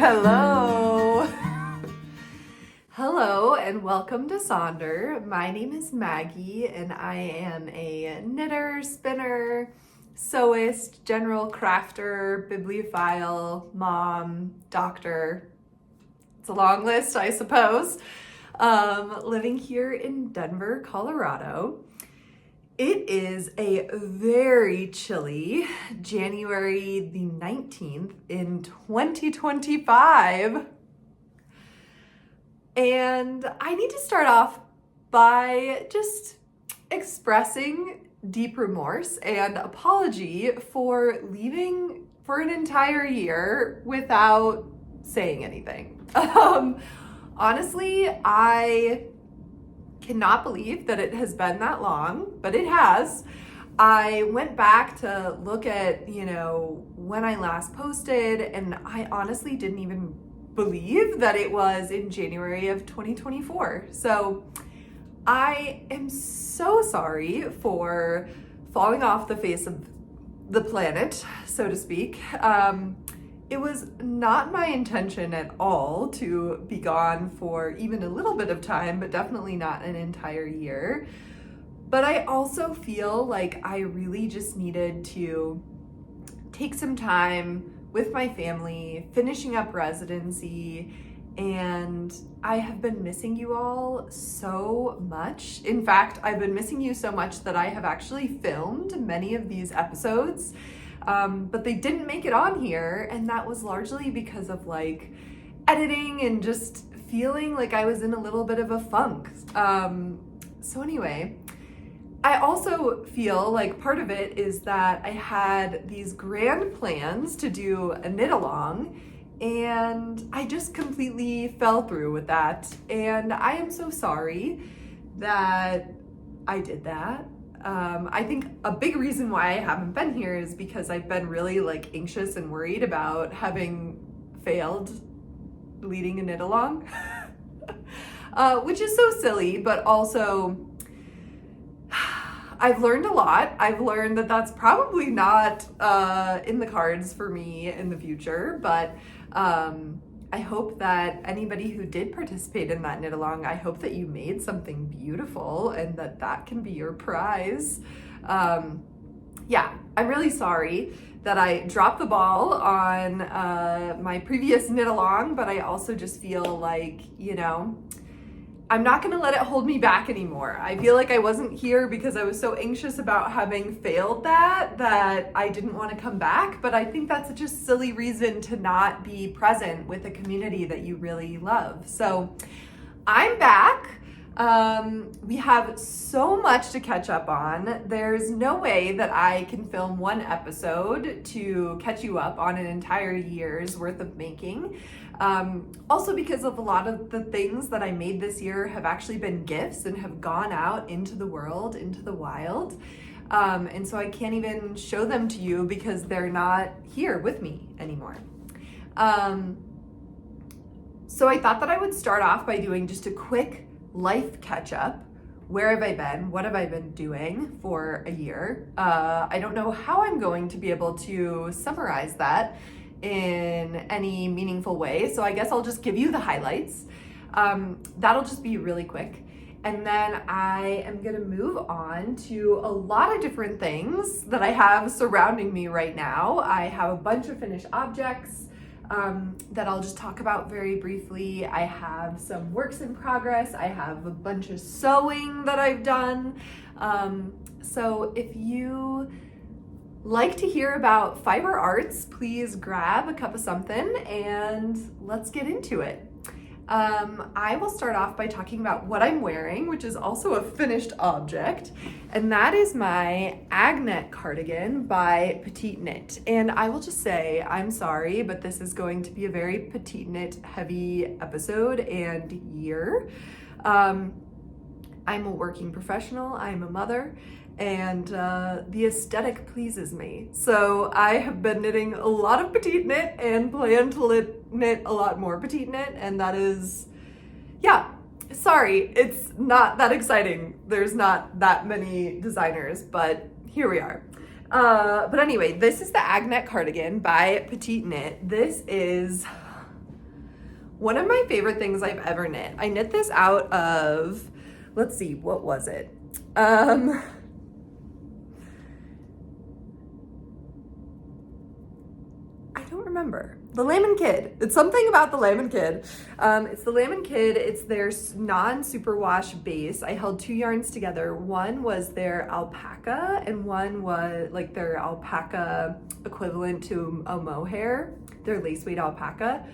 Hello. Hello and welcome to Sonder. My name is Maggie and I am a knitter, spinner, sewist, general crafter, bibliophile, mom, doctor. It's a long list, I suppose. Living here in Denver, Colorado. It is a very chilly January the 19th in 2025. And I need to start off by just expressing deep remorse and apology for leaving for an entire year without saying anything. Honestly, I cannot believe that it has been that long, but it has. I went back to look at, when I last posted, and I honestly didn't even believe that it was in January of 2024. So I am so sorry for falling off the face of the planet, so to speak. It was not my intention at all to be gone for even a little bit of time, but definitely not an entire year. But I also feel like I really just needed to take some time with my family, finishing up residency, and I have been missing you all so much. In fact, I've been missing you so much that I have actually filmed many of these episodes. But they didn't make it on here, and that was largely because of editing and just feeling like I was in a little bit of a funk. So anyway, I also feel like part of it is that I had these grand plans to do a knit along, and I just completely fell through with that. And I am so sorry that I did that. I think a big reason why I haven't been here is because I've been really anxious and worried about having failed leading a knit along, which is so silly, but also I've learned a lot. I've learned that that's probably not in the cards for me in the future, but I hope that anybody who did participate in that knit along, I hope that you made something beautiful and that can be your prize. Yeah, I'm really sorry that I dropped the ball on my previous knit along, but I also just feel like, I'm not gonna let it hold me back anymore. I feel like I wasn't here because I was so anxious about having failed that I didn't want to come back, but I think that's such a silly reason to not be present with a community that you really love. So I'm back. We have so much to catch up on. There's no way that I can film one episode to catch you up on an entire year's worth of making. Also because of a lot of the things that I made this year have actually been gifts and have gone out into the world, into the wild. And so I can't even show them to you because they're not here with me anymore. So I thought that I would start off by doing just a quick life catch up. Where have I been? What have I been doing for a year? I don't know how I'm going to be able to summarize that in any meaningful way. So I guess I'll just give you the highlights. That'll just be really quick. And then I am gonna move on to a lot of different things that I have surrounding me right now. I have a bunch of finished objects that I'll just talk about very briefly. I have some works in progress. I have a bunch of sewing that I've done. So if you like to hear about fiber arts, please grab a cup of something and let's get into it. I will start off by talking about what I'm wearing, which is also a finished object, and that is my Agnet cardigan by Petite Knit. And I will just say, I'm sorry, but this is going to be a very Petite Knit heavy episode and year. I'm a working professional, I'm a mother, and the aesthetic pleases me. So I have been knitting a lot of Petite Knit and plan to knit a lot more Petite Knit, and that is, yeah, sorry, it's not that exciting. There's not that many designers, but here we are. But anyway, this is the Agnet cardigan by Petite Knit. This is One of my favorite things I've ever knit. I knit this out of, let's see, what was it? I don't remember. The Lamb & Kid. It's something about the Lamb & Kid. It's the Lamb & Kid. It's their non-superwash base. I held 2 yarns together. One was their alpaca and one was like their alpaca equivalent to a mohair, their lace weight alpaca,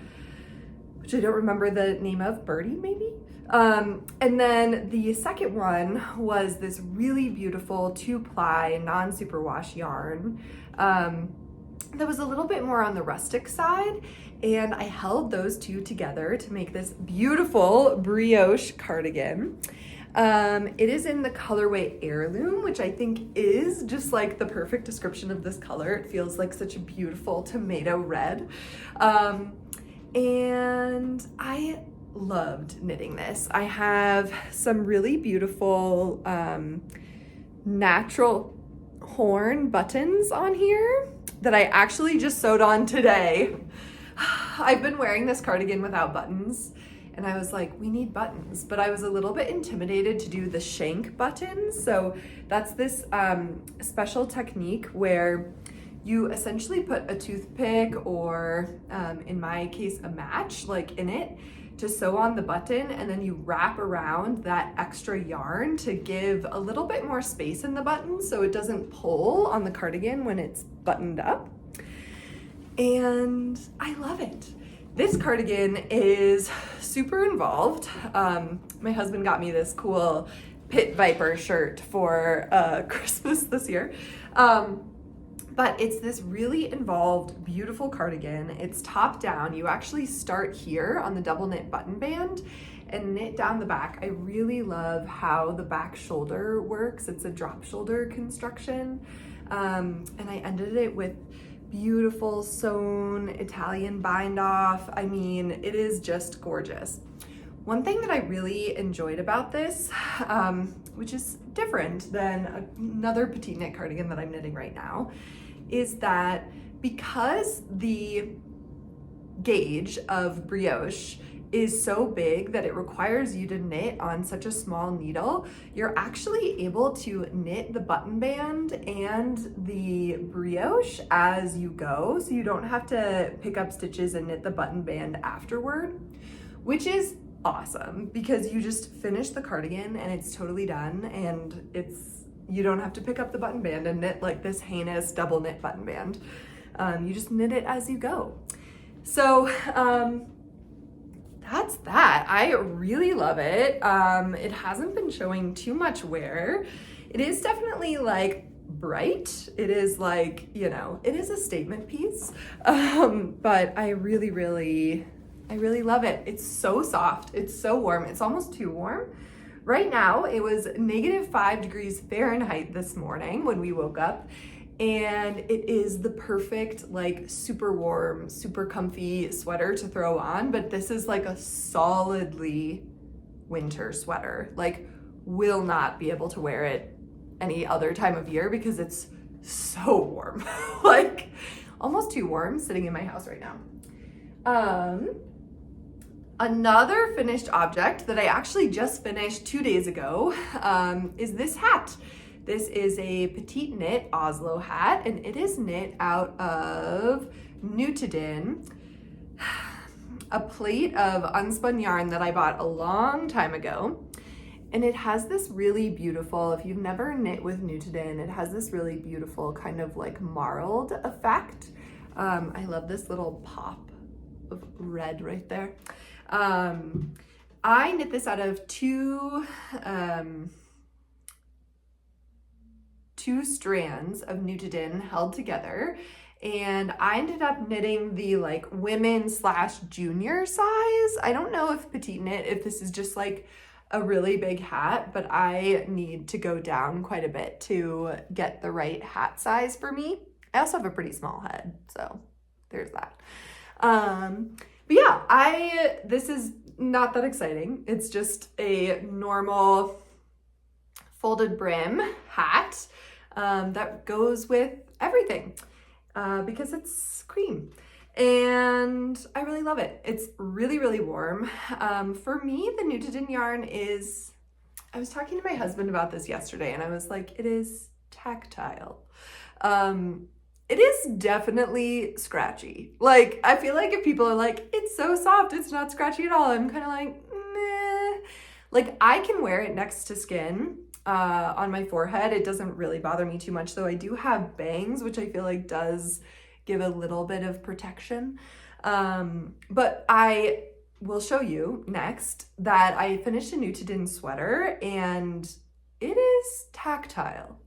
which I don't remember the name of, Birdie maybe? And then the second one was this really beautiful 2-ply non-superwash yarn. That was a little bit more on the rustic side, and I held those two together to make this beautiful brioche cardigan. It is in the colorway Heirloom, which I think is just like the perfect description of this color. It feels like such a beautiful tomato red. And I loved knitting this. I have some really beautiful natural horn buttons on here that I actually just sewed on today. I've been wearing this cardigan without buttons, and I was like, we need buttons, but I was a little bit intimidated to do the shank buttons. So that's this special technique where you essentially put a toothpick or in my case a match like in it to sew on the button, and then you wrap around that extra yarn to give a little bit more space in the button so it doesn't pull on the cardigan when it's buttoned up. And I love it. This cardigan is super involved. My husband got me this cool Pit Viper shirt for Christmas this year. But it's this really involved, beautiful cardigan. It's top down. You actually start here on the double knit button band and knit down the back. I really love how the back shoulder works. It's a drop shoulder construction. And I ended it with beautiful sewn Italian bind off. I mean, it is just gorgeous. One thing that I really enjoyed about this, which is different than another petite knit cardigan that I'm knitting right now, is that because the gauge of brioche is so big that it requires you to knit on such a small needle, you're actually able to knit the button band and the brioche as you go, so you don't have to pick up stitches and knit the button band afterward, which is awesome because you just finish the cardigan and it's totally done, and you don't have to pick up the button band and knit like this heinous double knit button band. You just knit it as you go. So that's that. I really love it. It hasn't been showing too much wear. It is definitely like bright. It is like, you know, it is a statement piece. But I really love it. It's so soft. It's so warm. It's almost too warm. Right now, it was -5 degrees Fahrenheit this morning when we woke up, and it is the perfect, like, super warm, super comfy sweater to throw on, but this is like a solidly winter sweater. Like, will not be able to wear it any other time of year because it's so warm. Like, almost too warm sitting in my house right now. Another finished object that I actually just finished 2 days ago is this hat. This is a petite knit Oslo hat, and it is knit out of Nutidin, a plate of unspun yarn that I bought a long time ago. And it has this really beautiful, if you've never knit with Nutidin, it has this really beautiful kind of like marled effect. I love this little pop of red right there. I knit this out of two strands of Nutidin held together, and I ended up knitting the like women/junior size. I don't know if petite knit, if this is just like a really big hat, but I need to go down quite a bit to get the right hat size for me. I also have a pretty small head, so there's that. But yeah, this is not that exciting. It's just a normal folded brim hat that goes with everything because it's cream. and I really love it. It's really, really warm. For me, the Nutiden yarn is, I was talking to my husband about this yesterday, and I was like, it is tactile. It is definitely scratchy. Like, I feel like if people are like, it's so soft, it's not scratchy at all, I'm kind of like, meh. Like, I can wear it next to skin on my forehead. It doesn't really bother me too much, though I do have bangs, which I feel like does give a little bit of protection. But I will show you next that I finished a Nutiden sweater, and it is tactile.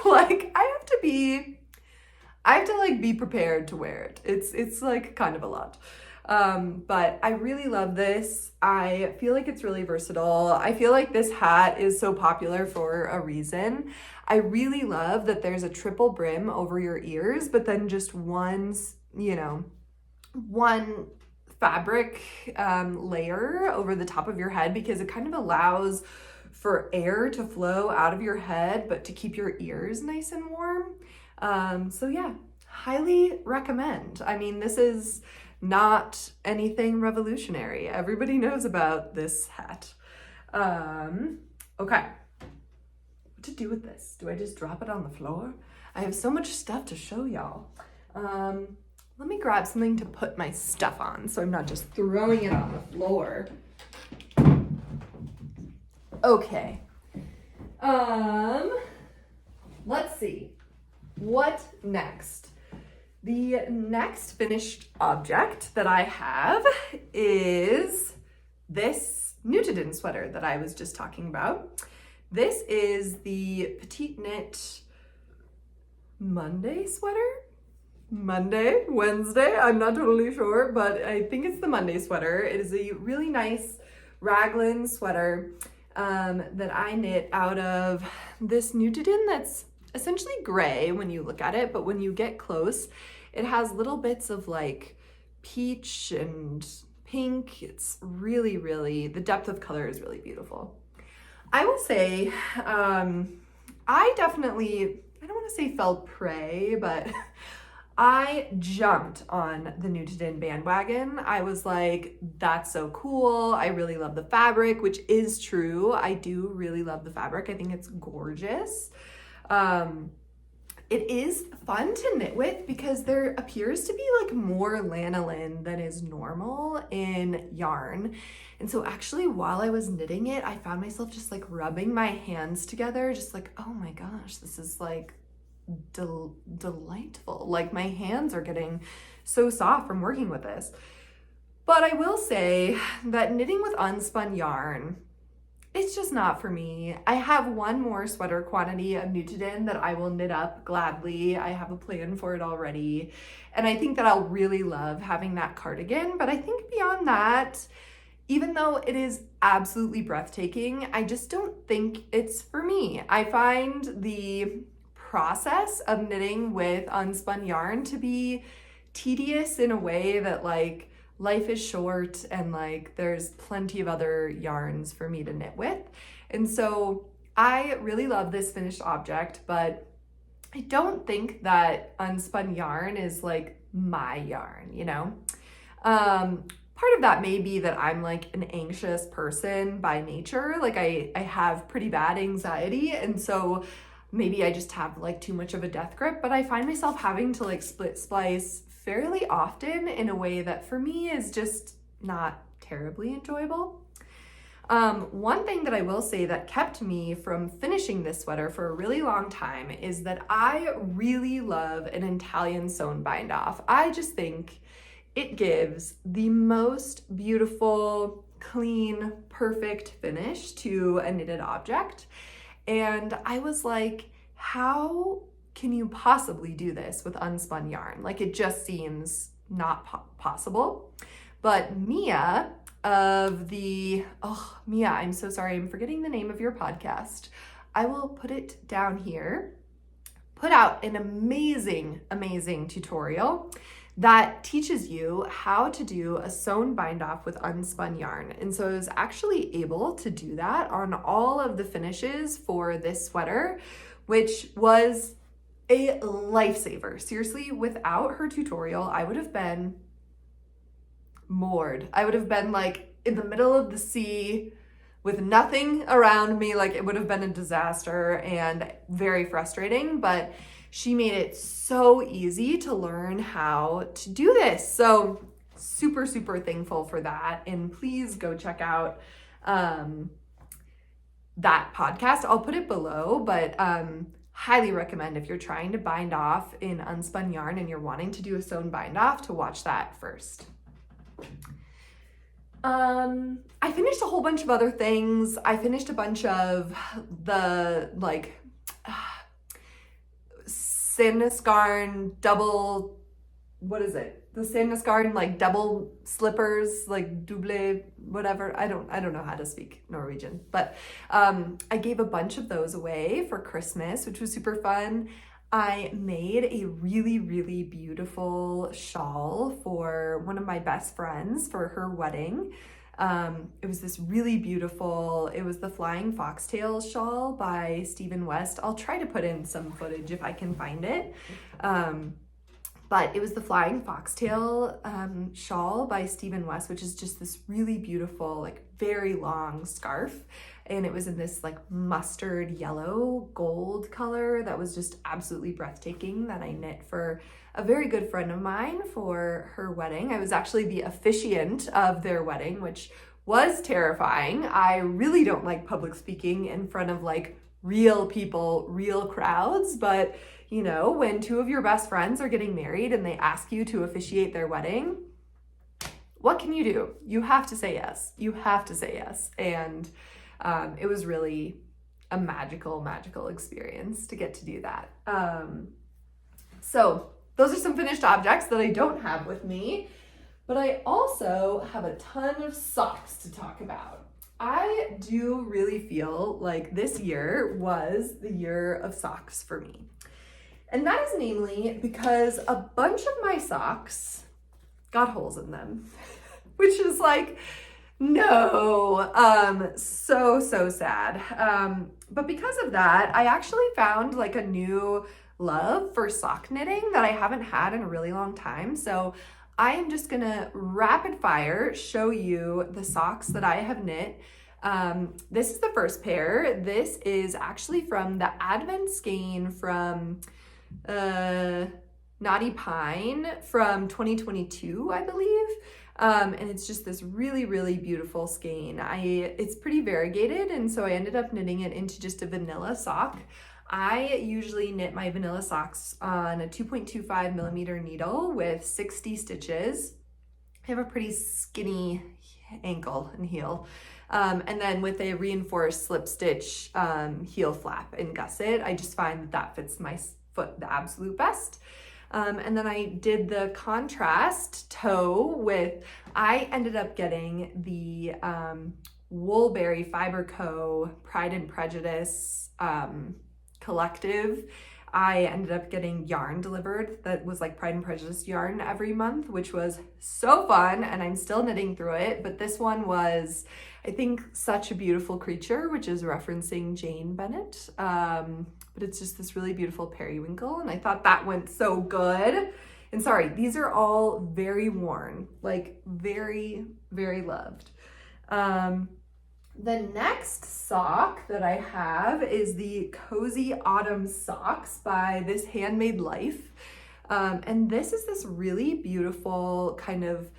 Like, I have to like be prepared to wear it. It's like kind of a lot. But I really love this. I feel like it's really versatile. I feel like this hat is so popular for a reason. I really love that there's a triple brim over your ears, but then just one fabric layer over the top of your head, because it kind of allows for air to flow out of your head, but to keep your ears nice and warm. So yeah, highly recommend. I mean, this is not anything revolutionary. Everybody knows about this hat. Okay, what to do with this? Do I just drop it on the floor? I have so much stuff to show y'all. Let me grab something to put my stuff on so I'm not just throwing it on the floor. Okay. Let's see. What next? The next finished object that I have is this Nutiden sweater that I was just talking about. This is the Petite Knit Monday sweater? Wednesday, I'm not totally sure, but I think it's the Monday sweater. It is a really nice raglan sweater that I knit out of this Nutiden that's essentially gray when you look at it, but when you get close, it has little bits of like peach and pink. It's really, really, the depth of color is really beautiful. I will say, I definitely, I don't want to say fell prey, but I jumped on the Nutiden bandwagon. I was like, that's so cool. I really love the fabric, which is true. I do really love the fabric. I think it's gorgeous. It is fun to knit with because there appears to be like more lanolin than is normal in yarn. And so actually while I was knitting it, I found myself just like rubbing my hands together, just like, oh my gosh, this is like delightful. Like my hands are getting so soft from working with this. But I will say that knitting with unspun yarn, it's just not for me. I have one more sweater quantity of Nutiden that I will knit up gladly. I have a plan for it already. And I think that I'll really love having that cardigan. But I think beyond that, even though it is absolutely breathtaking, I just don't think it's for me. I find the process of knitting with unspun yarn to be tedious in a way that like life is short and like there's plenty of other yarns for me to knit with. And so I really love this finished object, but I don't think that unspun yarn is like my yarn, you know? Part of that may be that I'm like an anxious person by nature. Like I have pretty bad anxiety, and so maybe I just have like too much of a death grip, but I find myself having to like split splice fairly often in a way that for me is just not terribly enjoyable. One thing that I will say that kept me from finishing this sweater for a really long time is that I really love an Italian sewn bind off. I just think it gives the most beautiful, clean, perfect finish to a knitted object. And I was like, how can you possibly do this with unspun yarn? Like it just seems not possible. But Mia of the, Mia, I'm so sorry, I'm forgetting the name of your podcast. I will put it down here. Put out an amazing, amazing tutorial that teaches you how to do a sewn bind off with unspun yarn. And so I was actually able to do that on all of the finishes for this sweater, which was a lifesaver. Seriously, without her tutorial, I would have been moored. I would have been like in the middle of the sea with nothing around me. Like it would have been a disaster and very frustrating, but she made it so easy to learn how to do this. So super, super thankful for that. And please go check out that podcast. I'll put it below, but highly recommend if you're trying to bind off in unspun yarn and you're wanting to do a sewn bind off to watch that first. I finished a whole bunch of other things. I finished a bunch of the like Sandnesgarn double, what is it? The Sandnesgarn like double slippers, like double whatever. I don't know how to speak Norwegian, but I gave a bunch of those away for Christmas, which was super fun. I made a really, really beautiful shawl for one of my best friends for her wedding. It was this really beautiful, it was the Flying Foxtail shawl by Stephen West. I'll try to put in some footage if I can find it. But it was the Flying Foxtail shawl by Stephen West, which is just this really beautiful, like very long scarf. And it was in this like mustard yellow gold color that was just absolutely breathtaking, that I knit for a very good friend of mine for her wedding. I was actually the officiant of their wedding, which was terrifying. I really don't like public speaking in front of like real people, real crowds, but you know, when two of your best friends are getting married and they ask you to officiate their wedding, what can you do? You have to say yes. You have to say yes. And it was really a magical experience to get to do that. So those are some finished objects that I don't have with me, but I also have a ton of socks to talk about. I do really feel like this year was the year of socks for me. And that is namely because a bunch of my socks got holes in them, which is like, no, so sad. But because of that, I actually found like a new love for sock knitting that I haven't had in a really long time. So I am just gonna rapid fire show you the socks that I have knit. This is the first pair. This is actually from the Advent skein from Naughty Pine from 2022, I believe. And it's just this really, really beautiful skein. It's pretty variegated, and so I ended up knitting it into just a vanilla sock. I usually knit my vanilla socks on a 2.25 millimeter needle with 60 stitches. I have a pretty skinny ankle and heel. And then with a reinforced slip stitch heel flap and gusset, I just find that fits my foot the absolute best. And then I did the contrast toe with, I ended up getting the Woolberry Fiber Co. Pride and Prejudice collective. I ended up getting yarn delivered that was like Pride and Prejudice yarn every month, which was so fun, and I'm still knitting through it. But this one was, I think, Such a Beautiful Creature, which is referencing Jane Bennett. But it's just this really beautiful periwinkle, and I thought that went so good. And sorry, these are all very worn, like very, very loved. The next sock that I have is the Cozy Autumn Socks by This Handmade Life. And this is this really beautiful kind of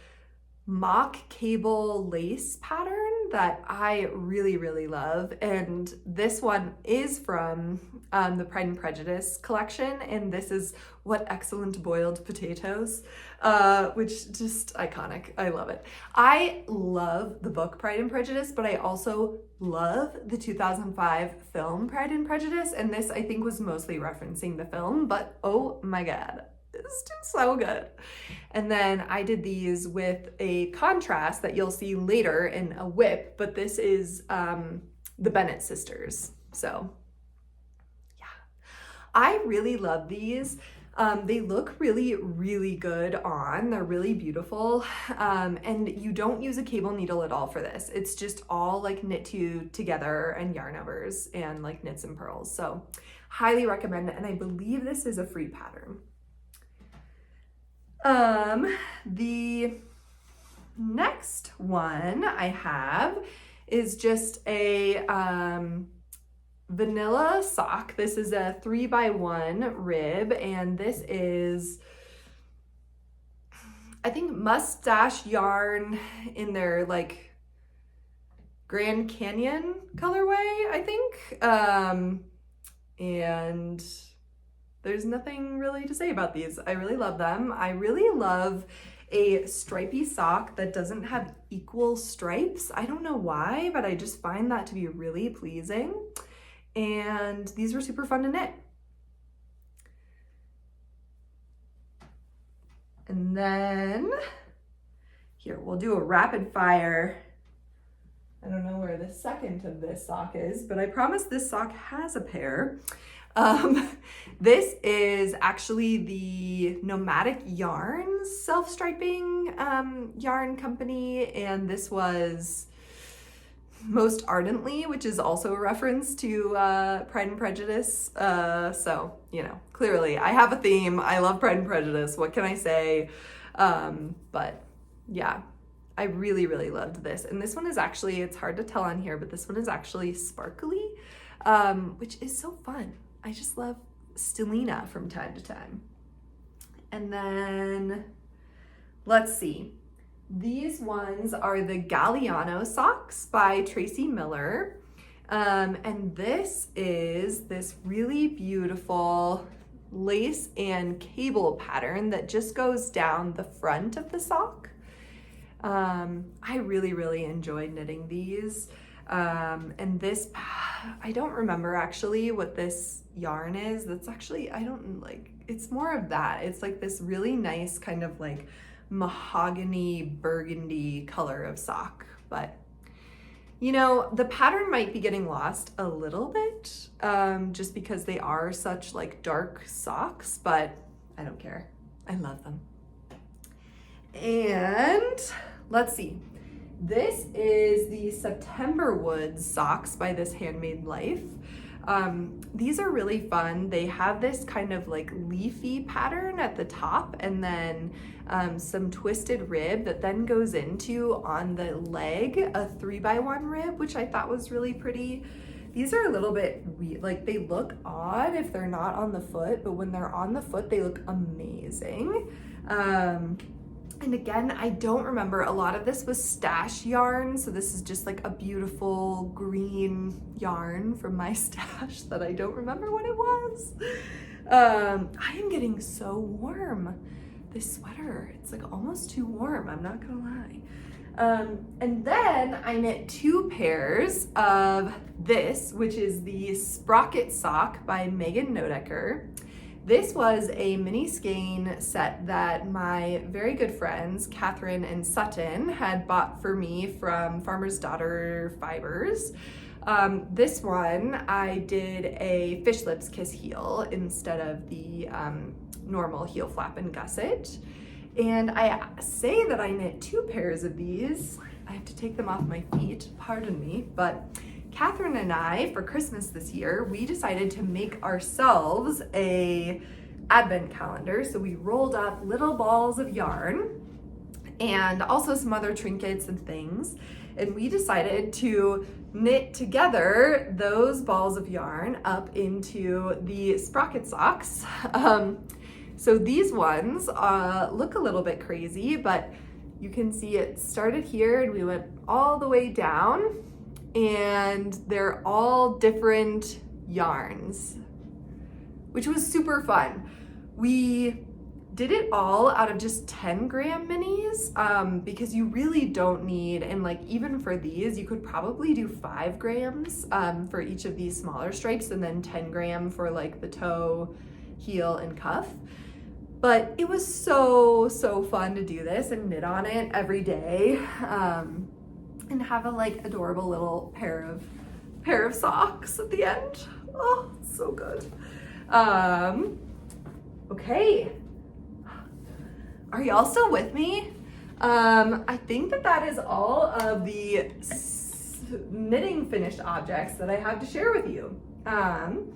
mock cable lace pattern that I really, really love. And this one is from the Pride and Prejudice collection. And this is What Excellent Boiled Potatoes, which just iconic. I love it. I love the book Pride and Prejudice, but I also love the 2005 film Pride and Prejudice. And this, I think, was mostly referencing the film, but oh my God, it's just so good. And then I did these with a contrast that you'll see later in a whip, but this is the Bennett sisters. So yeah, I really love these. They look really, really good on. They're really beautiful. And you don't use a cable needle at all for this. It's just all like knit together and yarn overs and like knits and purls. So highly recommend it. And I believe this is a free pattern. The next one I have is just a vanilla sock. This is a 3x1 rib, and this is, I think, mustache yarn in their like Grand Canyon colorway, I think. And there's nothing really to say about these. I really love them. I really love a stripy sock that doesn't have equal stripes. I don't know why, but I just find that to be really pleasing. And these were super fun to knit. And then here, we'll do a rapid fire. I don't know where the second of this sock is, but I promise this sock has a pair. This is actually the Nomadic Yarns self-striping yarn company, and this was Most Ardently, which is also a reference to Pride and Prejudice. So, you know, clearly I have a theme. I love Pride and Prejudice. What can I say? But yeah, I really, really loved this. And this one is actually, it's hard to tell on here, but this one is actually sparkly, which is so fun. I just love Stellina from time to time. And then let's see. These ones are the Galliano socks by Tracy Miller. And this is this really beautiful lace and cable pattern that just goes down the front of the sock. I really, really enjoyed knitting these. And this, I don't remember actually what this yarn is. That's actually, I don't like, it's more of that. It's like this really nice kind of like mahogany burgundy color of sock. But you know, the pattern might be getting lost a little bit, just because they are such like dark socks, but I don't care. I love them. And let's see. This is the September Woods socks by This Handmade Life. These are really fun. They have this kind of like leafy pattern at the top, and then some twisted rib that then goes into on the leg, a 3x1 rib, which I thought was really pretty. These are a little bit weird, like they look odd if they're not on the foot, but when they're on the foot, they look amazing. And again, I don't remember, a lot of this was stash yarn, so this is just like a beautiful green yarn from my stash that I don't remember what it was. I am getting so warm. This sweater, it's like almost too warm, I'm not gonna lie. And then I knit two pairs of this, which is the Sprocket sock by Megan Nodecker. This was a mini skein set that my very good friends, Catherine and Sutton, had bought for me from Farmer's Daughter Fibers. This one, I did a fish lips kiss heel instead of the normal heel flap and gusset. And I say that I knit two pairs of these. I have to take them off my feet, pardon me, but Catherine and I, for Christmas this year, we decided to make ourselves a advent calendar. So we rolled up little balls of yarn and also some other trinkets and things. And we decided to knit together those balls of yarn up into the Sprocket socks. So these ones look a little bit crazy, but you can see it started here and we went all the way down. And they're all different yarns, which was super fun. We did it all out of just 10 gram minis, because you really don't need, and like even for these, you could probably do 5 grams for each of these smaller stripes, and then 10 gram for like the toe, heel, and cuff. But it was so fun to do this and knit on it every day. And have a like adorable little pair of socks at the end. Oh, so good. Okay. Are y'all still with me? I think that is all of the knitting finished objects that I have to share with you. I'm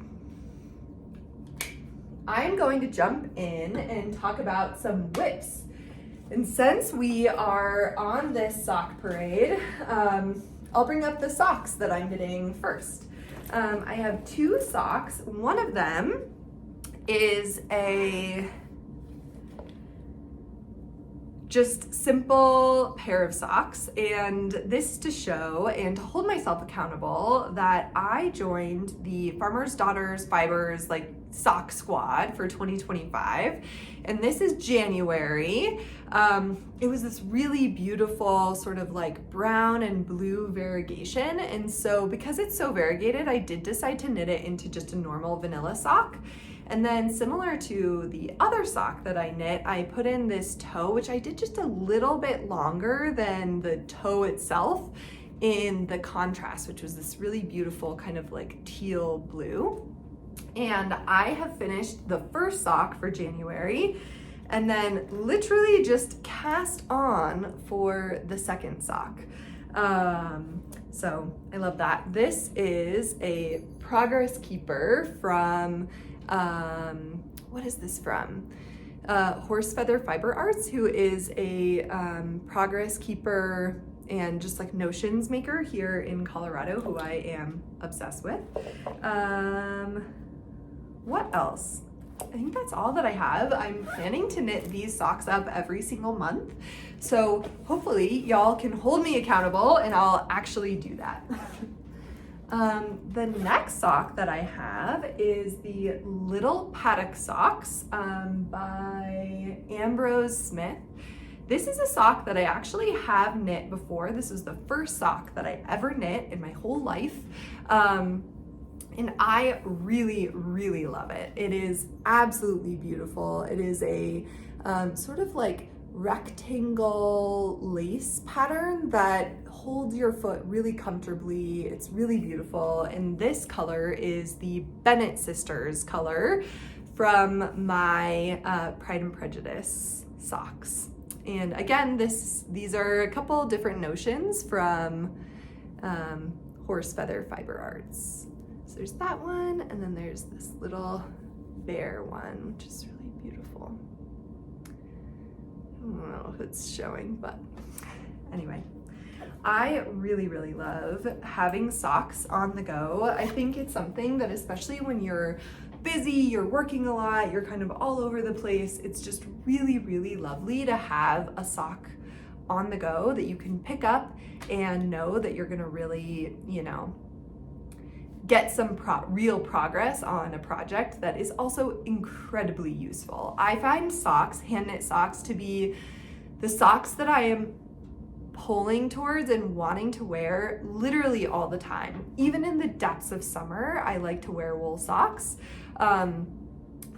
going to jump in and talk about some whips. And since we are on this sock parade, I'll bring up the socks that I'm knitting first. I have 2 socks. One of them is a just simple pair of socks, and this to show and to hold myself accountable that I joined the Farmer's Daughters Fibers like sock squad for 2025, and this is January. It was this really beautiful sort of like brown and blue variegation, and so because it's so variegated, I did decide to knit it into just a normal vanilla sock. And then similar to the other sock that I knit, I put in this toe, which I did just a little bit longer than the toe itself in the contrast, which was this really beautiful kind of like teal blue. And I have finished the first sock for January and then literally just cast on for the second sock. So I love that. This is a Progress Keeper from what is this from? Horse Feather Fiber Arts, who is a Progress Keeper and just like notions maker here in Colorado, who I am obsessed with. What else? I think that's all that I have. I'm planning to knit these socks up every single month. So hopefully y'all can hold me accountable and I'll actually do that. The next sock that I have is the Little Paddock Socks by Ambrose Smith. This is a sock that I actually have knit before. This is the first sock that I ever knit in my whole life. And I really, really love it. It is absolutely beautiful. It is a sort of like rectangle lace pattern that holds your foot really comfortably. It's really beautiful. And this color is the Bennett Sisters color from my Pride and Prejudice socks. And again, these are a couple different notions from Horse Feather Fiber Arts. So there's that one, and then there's this little bear one, which is really beautiful. I don't know if it's showing, but anyway. I really, really love having socks on the go. I think it's something that, especially when you're busy, you're working a lot, you're kind of all over the place, it's just really, really lovely to have a sock on the go that you can pick up and know that you're gonna really, get some real progress on a project that is also incredibly useful. I find socks, hand knit socks, to be the socks that I am pulling towards and wanting to wear literally all the time. Even in the depths of summer, I like to wear wool socks,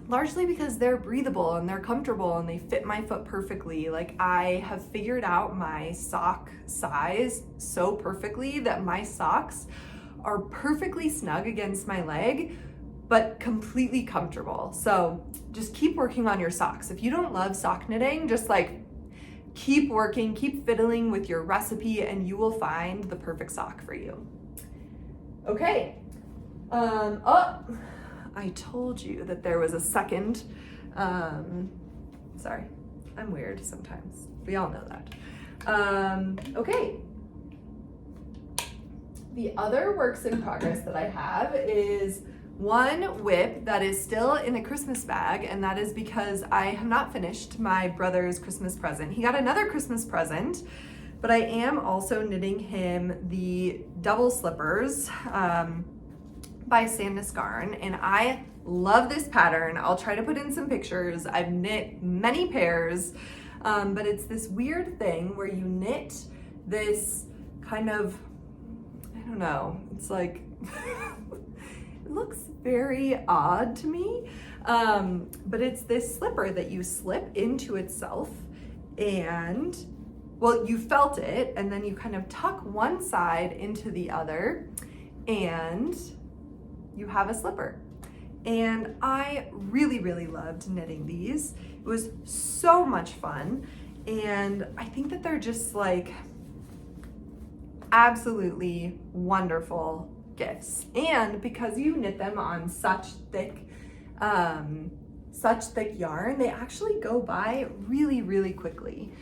largely because they're breathable and they're comfortable and they fit my foot perfectly. Like, I have figured out my sock size so perfectly that my socks are perfectly snug against my leg, but completely comfortable. So just keep working on your socks. If you don't love sock knitting, just like keep working, keep fiddling with your recipe, and you will find the perfect sock for you. Okay. I told you that there was a second. Sorry, I'm weird sometimes. We all know that. Okay. The other works in progress that I have is one whip that is still in a Christmas bag, and that is because I have not finished my brother's Christmas present. He got another Christmas present, but I am also knitting him the double slippers by Sonder, and I love this pattern. I'll try to put in some pictures. I've knit many pairs, but it's this weird thing where you knit this kind of, I don't know, it's like, it looks very odd to me, but it's this slipper that you slip into itself, and, well, you felt it, and then you kind of tuck one side into the other, and you have a slipper. And I really, really loved knitting these. It was so much fun, and I think that they're just like absolutely wonderful gifts. And because you knit them on such thick such thick yarn, they actually go by really, really quickly.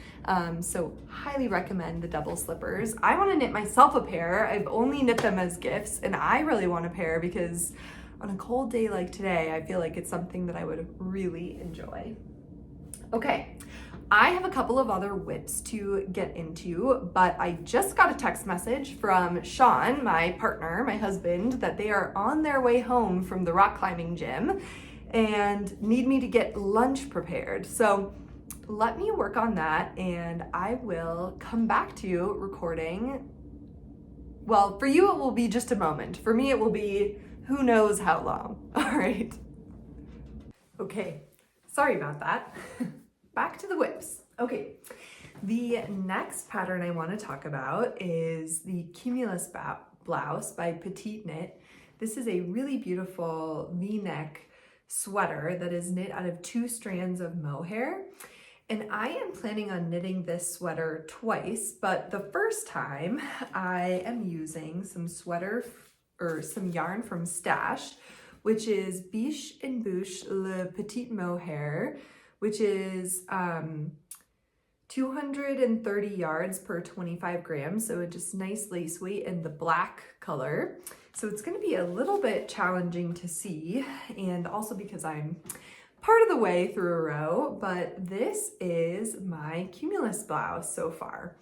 So highly recommend the double slippers. I want to knit myself a pair. I've only knit them as gifts, and I really want a pair because on a cold day like today, I feel like it's something that I would really enjoy. Okay, I have a couple of other whips to get into, but I just got a text message from Sean, my partner, my husband, that they are on their way home from the rock climbing gym and need me to get lunch prepared. So let me work on that and I will come back to you recording. Well, for you, it will be just a moment. For me, it will be who knows how long. All right. Okay, sorry about that. Back to the whips. Okay, the next pattern I want to talk about is the Cumulus blouse by Petite Knit. This is a really beautiful V-neck sweater that is knit out of 2 strands of mohair. And I am planning on knitting this sweater twice, but the first time I am using some yarn from Stash, which is Biche and Bouche Le Petit Mohair, which is 230 yards per 25 grams. So it just nice lace weight in the black color. So it's going to be a little bit challenging to see, and also because I'm part of the way through a row, but this is my Cumulus blouse so far.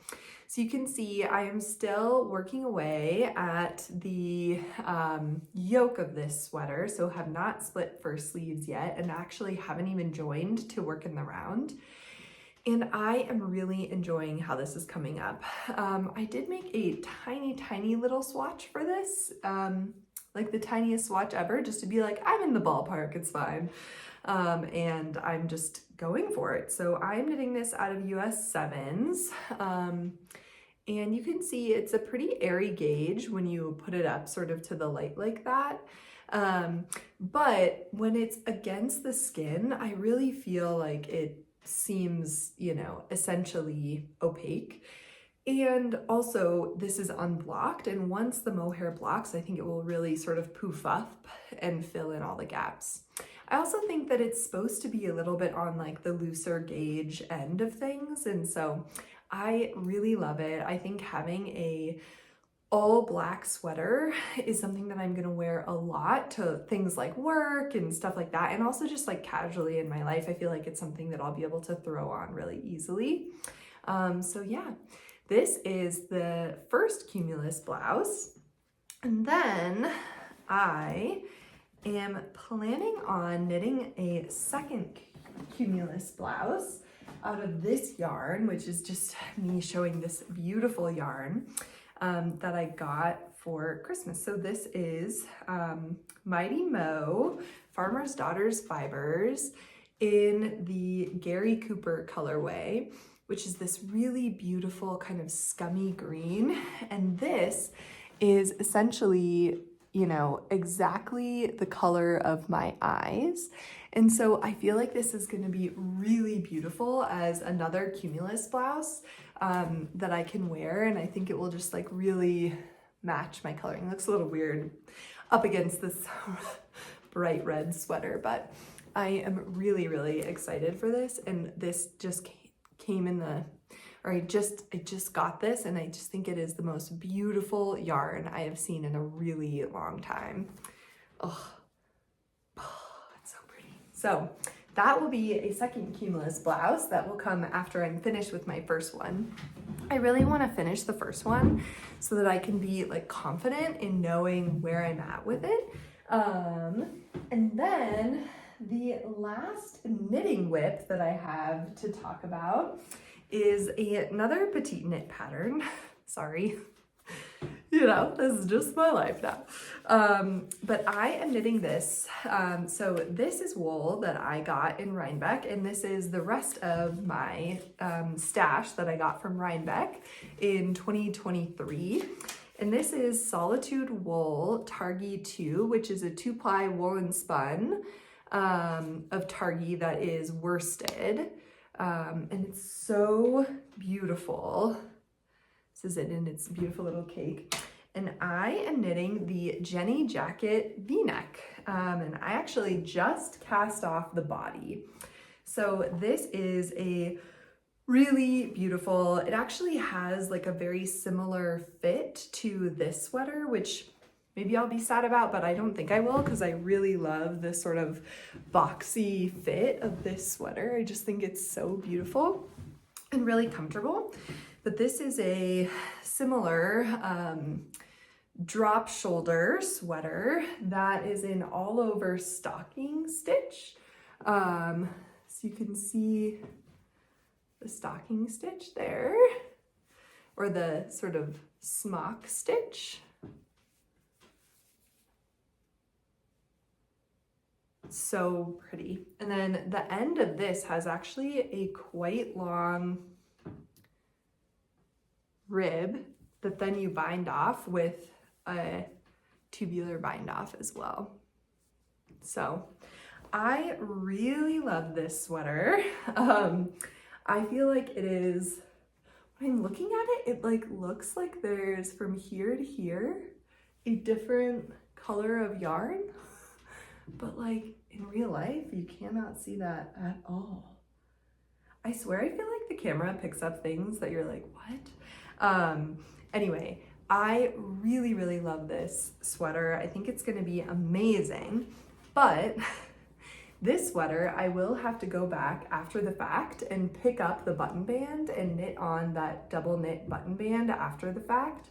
So you can see I am still working away at the yoke of this sweater, so have not split first sleeves yet and actually haven't even joined to work in the round. And I am really enjoying how this is coming up. I did make a tiny little swatch for this, like the tiniest swatch ever, just to be like, I'm in the ballpark, it's fine. And I'm just going for it. So I'm knitting this out of US 7s. And you can see it's a pretty airy gauge when you put it up sort of to the light like that. But when it's against the skin, I really feel like it seems, essentially opaque. And also this is unblocked, and once the mohair blocks, I think it will really sort of poof up and fill in all the gaps. I also think that it's supposed to be a little bit on like the looser gauge end of things, and so I really love it. I think having a all black sweater is something that I'm gonna wear a lot to things like work and stuff like that, and also just like casually in my life. I feel like it's something that I'll be able to throw on really easily. So yeah, this is the first Cumulus blouse. And then I am planning on knitting a second Cumulus blouse out of this yarn, which is just me showing this beautiful yarn that I got for Christmas. So this is Mighty Mo Farmer's Daughters Fibers in the Gary Cooper colorway, which is this really beautiful kind of scummy green. And this is essentially, exactly the color of my eyes. And so I feel like this is going to be really beautiful as another Cumulus blouse that I can wear. And I think it will just like really match my coloring. It looks a little weird up against this bright red sweater, but I am really excited for this. And this just came in I just got this, and I just think it is the most beautiful yarn I have seen in a really long time. Oh, it's so pretty. So that will be a second Cumulus blouse that will come after I'm finished with my first one. I really want to finish the first one so that I can be like confident in knowing where I'm at with it. And then the last knitting whip that I have to talk about is another Petite Knit pattern. Sorry, this is just my life now. But I am knitting this. So this is wool that I got in Rhinebeck, and this is the rest of my stash that I got from Rhinebeck in 2023. And this is Solitude Wool Targhee 2, which is a 2-ply woolen spun of Targhee that is worsted. And it's so beautiful. This is it in its beautiful little cake. and I am knitting the Jenny Jacket V-neck, and I actually just cast off the body. So this is a really beautiful, it actually has like a very similar fit to this sweater, which maybe I'll be sad about, but I don't think I will, because I really love this sort of boxy fit of this sweater. I just think it's so beautiful and really comfortable. But this is a similar drop shoulder sweater that is in all over stocking stitch. So you can see the stocking stitch there, or the sort of smock stitch. So pretty. And then the end of this has actually a quite long rib that then you bind off with a tubular bind off as well. So I really love this sweater. I feel like it is, when I'm looking at it, it like looks like there's from here to here a different color of yarn, but like in real life, you cannot see that at all. I swear I feel like the camera picks up things that you're like, what? Anyway, I really, really love this sweater. I think it's gonna be amazing, but this sweater, I will have to go back after the fact and pick up the button band and knit on that double knit button band after the fact.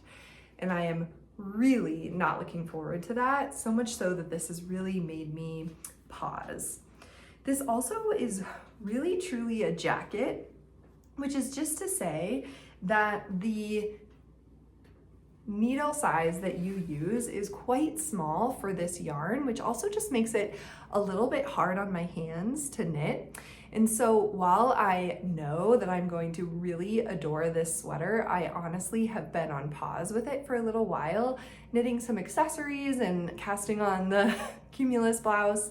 And I am really not looking forward to that, so much so that this has really made me pause. This also is really truly a jacket, which is just to say that the needle size that you use is quite small for this yarn, which also just makes it a little bit hard on my hands to knit. And so while I know that I'm going to really adore this sweater, I honestly have been on pause with it for a little while, knitting some accessories and casting on the Cumulus blouse.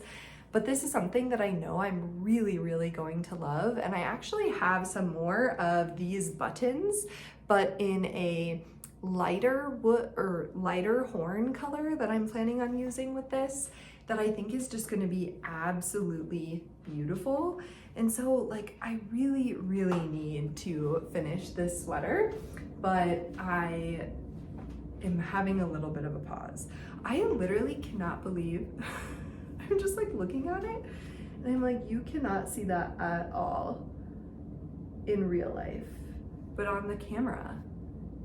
But this is something that I know I'm really, really going to love. And I actually have some more of these buttons, but in a lighter wood or lighter horn color that I'm planning on using with this, that I think is just going to be absolutely beautiful. And so like I really, really need to finish this sweater, but I am having a little bit of a pause. I literally cannot believe I'm just like looking at it and I'm like, you cannot see that at all in real life, but on the camera.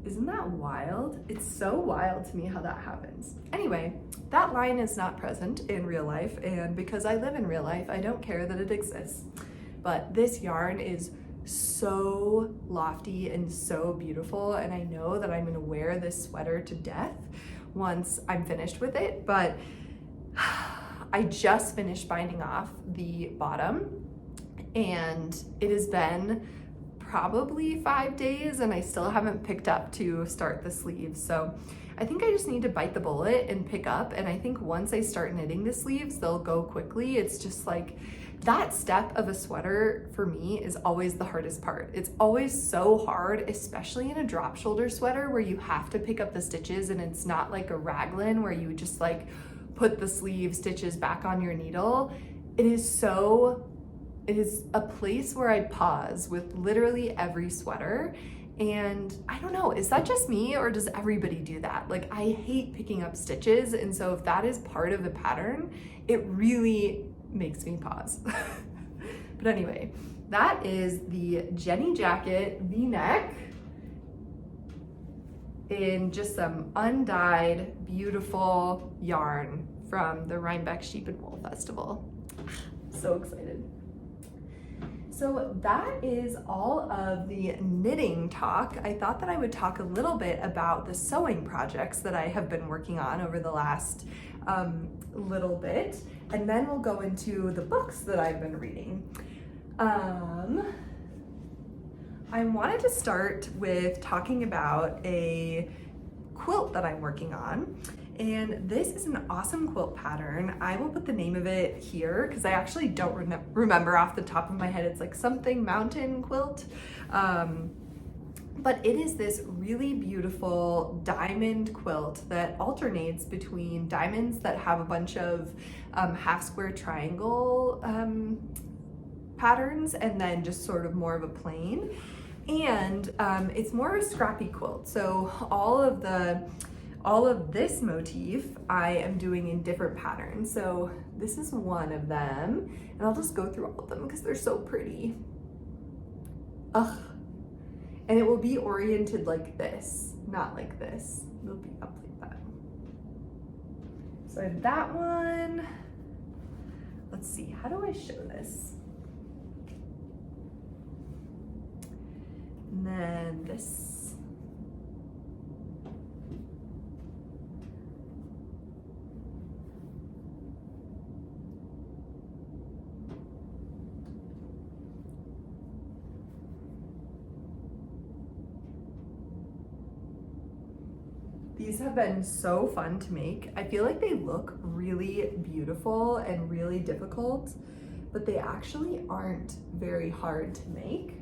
Isn't that wild? It's so wild to me how that happens. Anyway, that line is not present in real life, and because I live in real life, I don't care that it exists. But this yarn is so lofty and so beautiful, and I know that I'm gonna wear this sweater to death once I'm finished with it, but I just finished binding off the bottom, and it has been probably 5 days and I still haven't picked up to start the sleeves. So I think I just need to bite the bullet and pick up. And I think once I start knitting the sleeves, they'll go quickly. It's just like that step of a sweater for me is always the hardest part. It's always so hard, especially in a drop shoulder sweater where you have to pick up the stitches and it's not like a raglan where you just like put the sleeve stitches back on your needle. It is a place where I pause with literally every sweater. And I don't know, is that just me or does everybody do that? Like I hate picking up stitches. And so if that is part of the pattern, it really makes me pause. But anyway, that is the Jenny Jacket V-neck in just some undyed, beautiful yarn from the Rhinebeck Sheep and Wool Festival. So excited. So that is all of the knitting talk. I thought that I would talk a little bit about the sewing projects that I have been working on over the last little bit, and then we'll go into the books that I've been reading. I wanted to start with talking about a quilt that I'm working on. And this is an awesome quilt pattern. I will put the name of it here because I actually don't remember off the top of my head. It's like something mountain quilt. But it is this really beautiful diamond quilt that alternates between diamonds that have a bunch of half square triangle patterns and then just sort of more of a plain. And it's more of a scrappy quilt. So all of this motif I am doing in different patterns. So this is one of them, and I'll just go through all of them because they're so pretty. Ugh. And it will be oriented like this, not like this. It'll be up like that. So I have that one. Let's see, how do I show this? And then this. These have been so fun to make. I feel like they look really beautiful and really difficult, but they actually aren't very hard to make.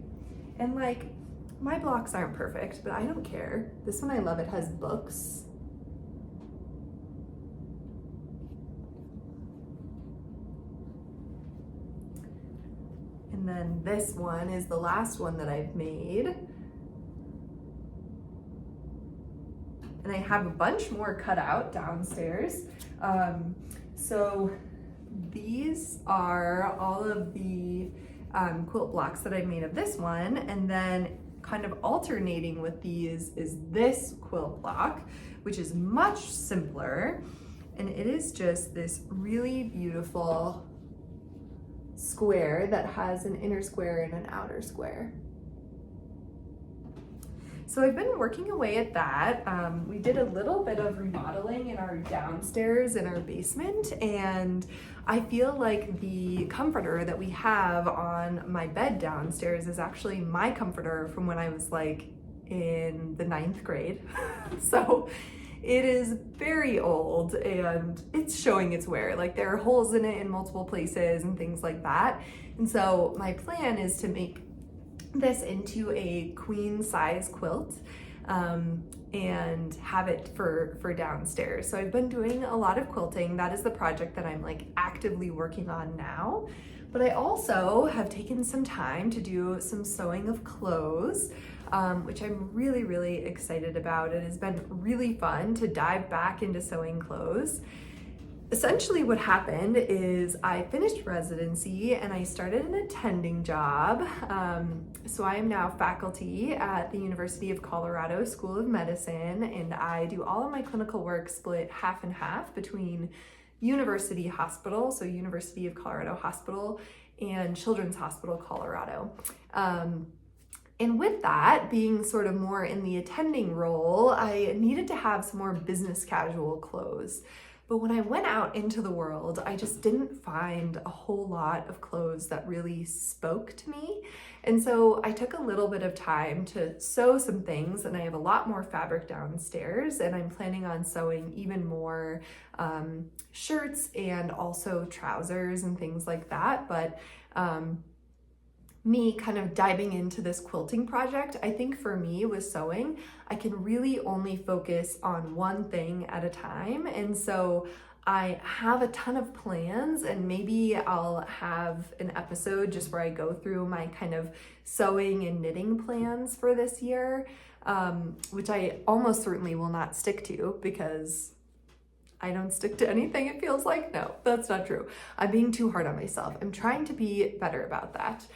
And like, my blocks aren't perfect, but I don't care. This one I love, it has books. And then this one is the last one that I've made. And I have a bunch more cut out downstairs. So these are all of the quilt blocks that I made of this one, and then kind of alternating with these is this quilt block, which is much simpler, and it is just this really beautiful square that has an inner square and an outer square. So I've been working away at that. We did a little bit of remodeling in our downstairs in our basement, and I feel like the comforter that we have on my bed downstairs is actually my comforter from when I was like in the 9th grade. So it is very old and it's showing its wear. Like there are holes in it in multiple places and things like that. And so my plan is to make this into a queen size quilt and have it for downstairs. So I've been doing a lot of quilting. That is the project that I'm like actively working on now. But I also have taken some time to do some sewing of clothes, which I'm really, really excited about. It has been really fun to dive back into sewing clothes. Essentially what happened is I finished residency and I started an attending job. So I am now faculty at the University of Colorado School of Medicine, and I do all of my clinical work split half and half between University Hospital, so University of Colorado Hospital, and Children's Hospital Colorado. And with that, being sort of more in the attending role, I needed to have some more business casual clothes. But when I went out into the world, I just didn't find a whole lot of clothes that really spoke to me. And so I took a little bit of time to sew some things, and I have a lot more fabric downstairs, and I'm planning on sewing even more shirts and also trousers and things like that. But me kind of diving into this quilting project, I think for me with sewing, I can really only focus on one thing at a time. And so I have a ton of plans, and maybe I'll have an episode just where I go through my kind of sewing and knitting plans for this year, which I almost certainly will not stick to because I don't stick to anything, it feels like. No, that's not true. I'm being too hard on myself. I'm trying to be better about that.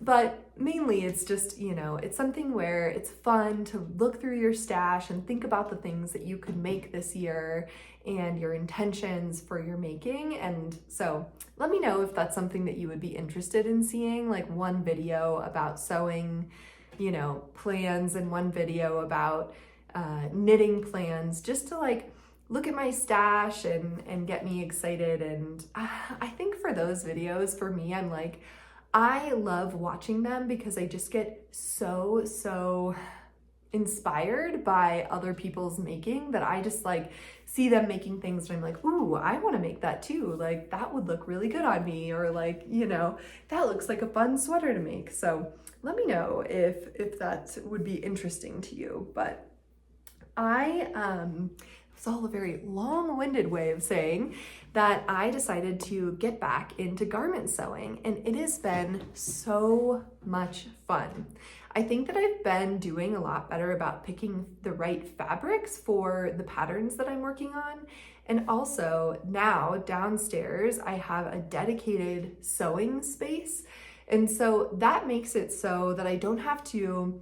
But mainly it's just, you know, it's something where it's fun to look through your stash and think about the things that you could make this year and your intentions for your making. And so let me know if that's something that you would be interested in seeing, like one video about sewing, you know, plans, and one video about knitting plans, just to like look at my stash and get me excited. And I think for those videos, for me, I'm like, I love watching them because I just get so inspired by other people's making, that I just like see them making things and I'm like, ooh, I want to make that too. Like that would look really good on me, or like, you know, that looks like a fun sweater to make. So let me know if that would be interesting to you. But it's all a very long-winded way of saying that I decided to get back into garment sewing, and it has been so much fun. I think that I've been doing a lot better about picking the right fabrics for the patterns that I'm working on. And also now downstairs, I have a dedicated sewing space. And so that makes it so that I don't have to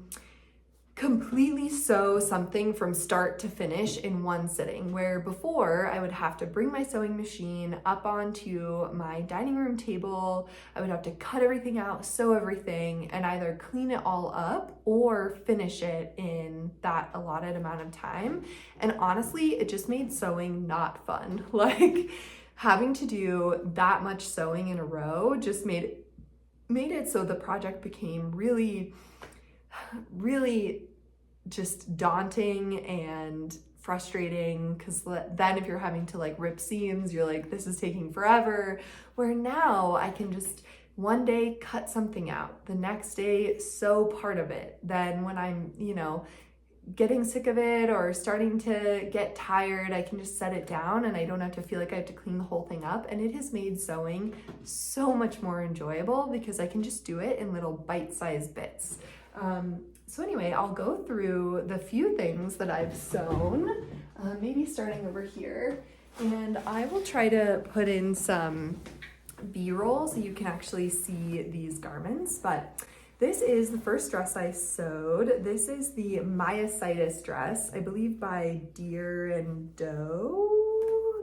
completely sew something from start to finish in one sitting, where before I would have to bring my sewing machine up onto my dining room table. I would have to cut everything out, sew everything, and either clean it all up or finish it in that allotted amount of time. And honestly, it just made sewing not fun. Like having to do that much sewing in a row just made it so the project became really just daunting and frustrating, because then if you're having to like rip seams, you're like, this is taking forever. Where now I can just one day cut something out, the next day sew part of it. Then when I'm, you know, getting sick of it or starting to get tired, I can just set it down and I don't have to feel like I have to clean the whole thing up. And it has made sewing so much more enjoyable because I can just do it in little bite-sized bits. So anyway, I'll go through the few things that I've sewn, maybe starting over here, and I will try to put in some B-roll so you can actually see these garments. But this is the first dress I sewed. This is the myositis dress, I believe by Deer and Doe.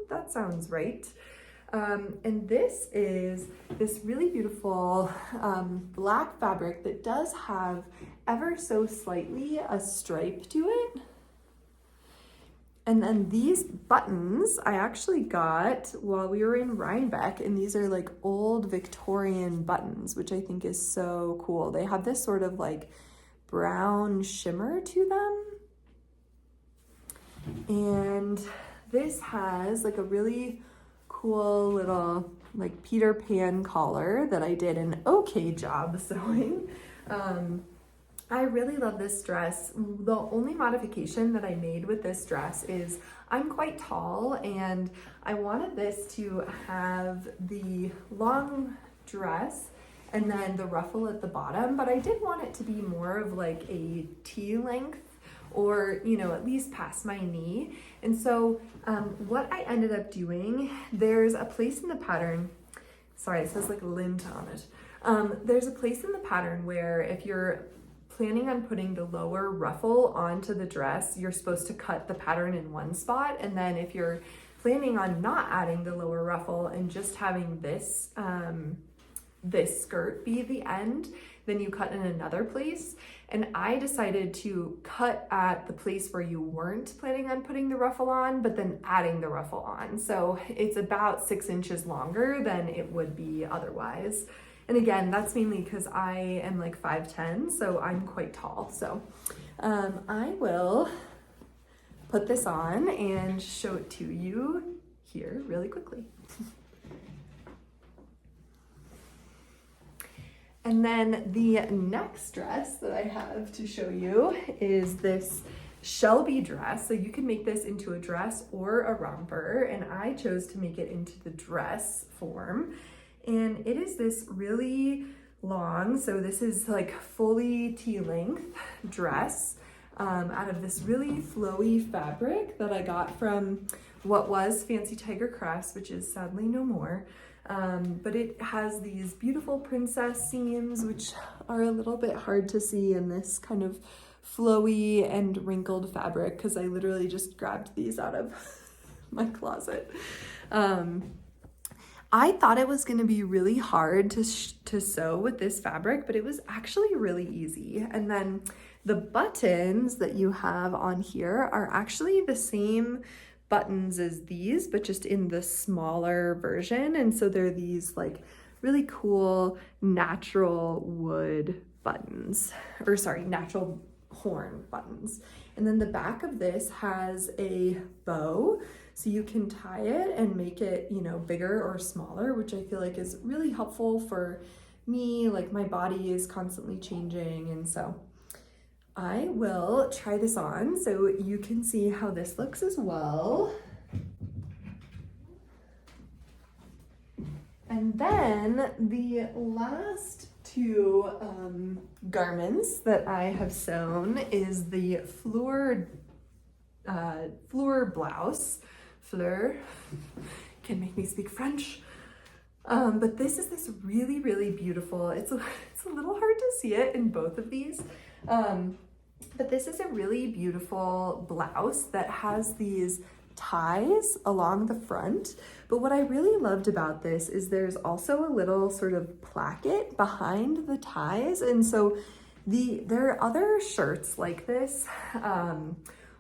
That sounds right. And this is this really beautiful black fabric that does have ever so slightly a stripe to it. And then these buttons I actually got while we were in Rhinebeck, and these are like old Victorian buttons, which I think is so cool. They have this sort of like brown shimmer to them. And this has like a really cool little like Peter Pan collar that I did an okay job sewing. I really love this dress. The only modification that I made with this dress is I'm quite tall, and I wanted this to have the long dress and then the ruffle at the bottom, but I did want it to be more of like a T length, or, you know, at least past my knee. And so what I ended up doing, there's a place in the pattern, sorry, it says like lint on it. There's a place in the pattern where if you're planning on putting the lower ruffle onto the dress, you're supposed to cut the pattern in one spot. And then if you're planning on not adding the lower ruffle and just having this, this skirt be the end, then you cut in another place. And I decided to cut at the place where you weren't planning on putting the ruffle on, but then adding the ruffle on. So it's about 6 inches longer than it would be otherwise. And again, that's mainly because I am like 5'10", so I'm quite tall. So I will put this on and show it to you here really quickly. And then the next dress that I have to show you is this Shelby dress. So you can make this into a dress or a romper, and I chose to make it into the dress form. And it is this really long, so this is like fully T-length dress out of this really flowy fabric that I got from what was Fancy Tiger Crafts, which is sadly no more. But it has these beautiful princess seams, which are a little bit hard to see in this kind of flowy and wrinkled fabric, because I literally just grabbed these out of my closet. I thought it was going to be really hard to sew with this fabric, but it was actually really easy. And then the buttons that you have on here are actually the same buttons as these, but just in the smaller version. And so they're these like really cool natural wood buttons, or sorry, natural horn buttons. And then the back of this has a bow, so you can tie it and make it, you know, bigger or smaller, which I feel like is really helpful for me. Like my body is constantly changing, and so I will try this on so you can see how this looks as well. And then the last two garments that I have sewn is the fleur blouse. Fleur can make me speak French. But this is this really, really beautiful, it's a little hard to see it in both of these. But this is a really beautiful blouse that has these ties along the front. But what I really loved about this is there's also a little sort of placket behind the ties. And so there are other shirts like this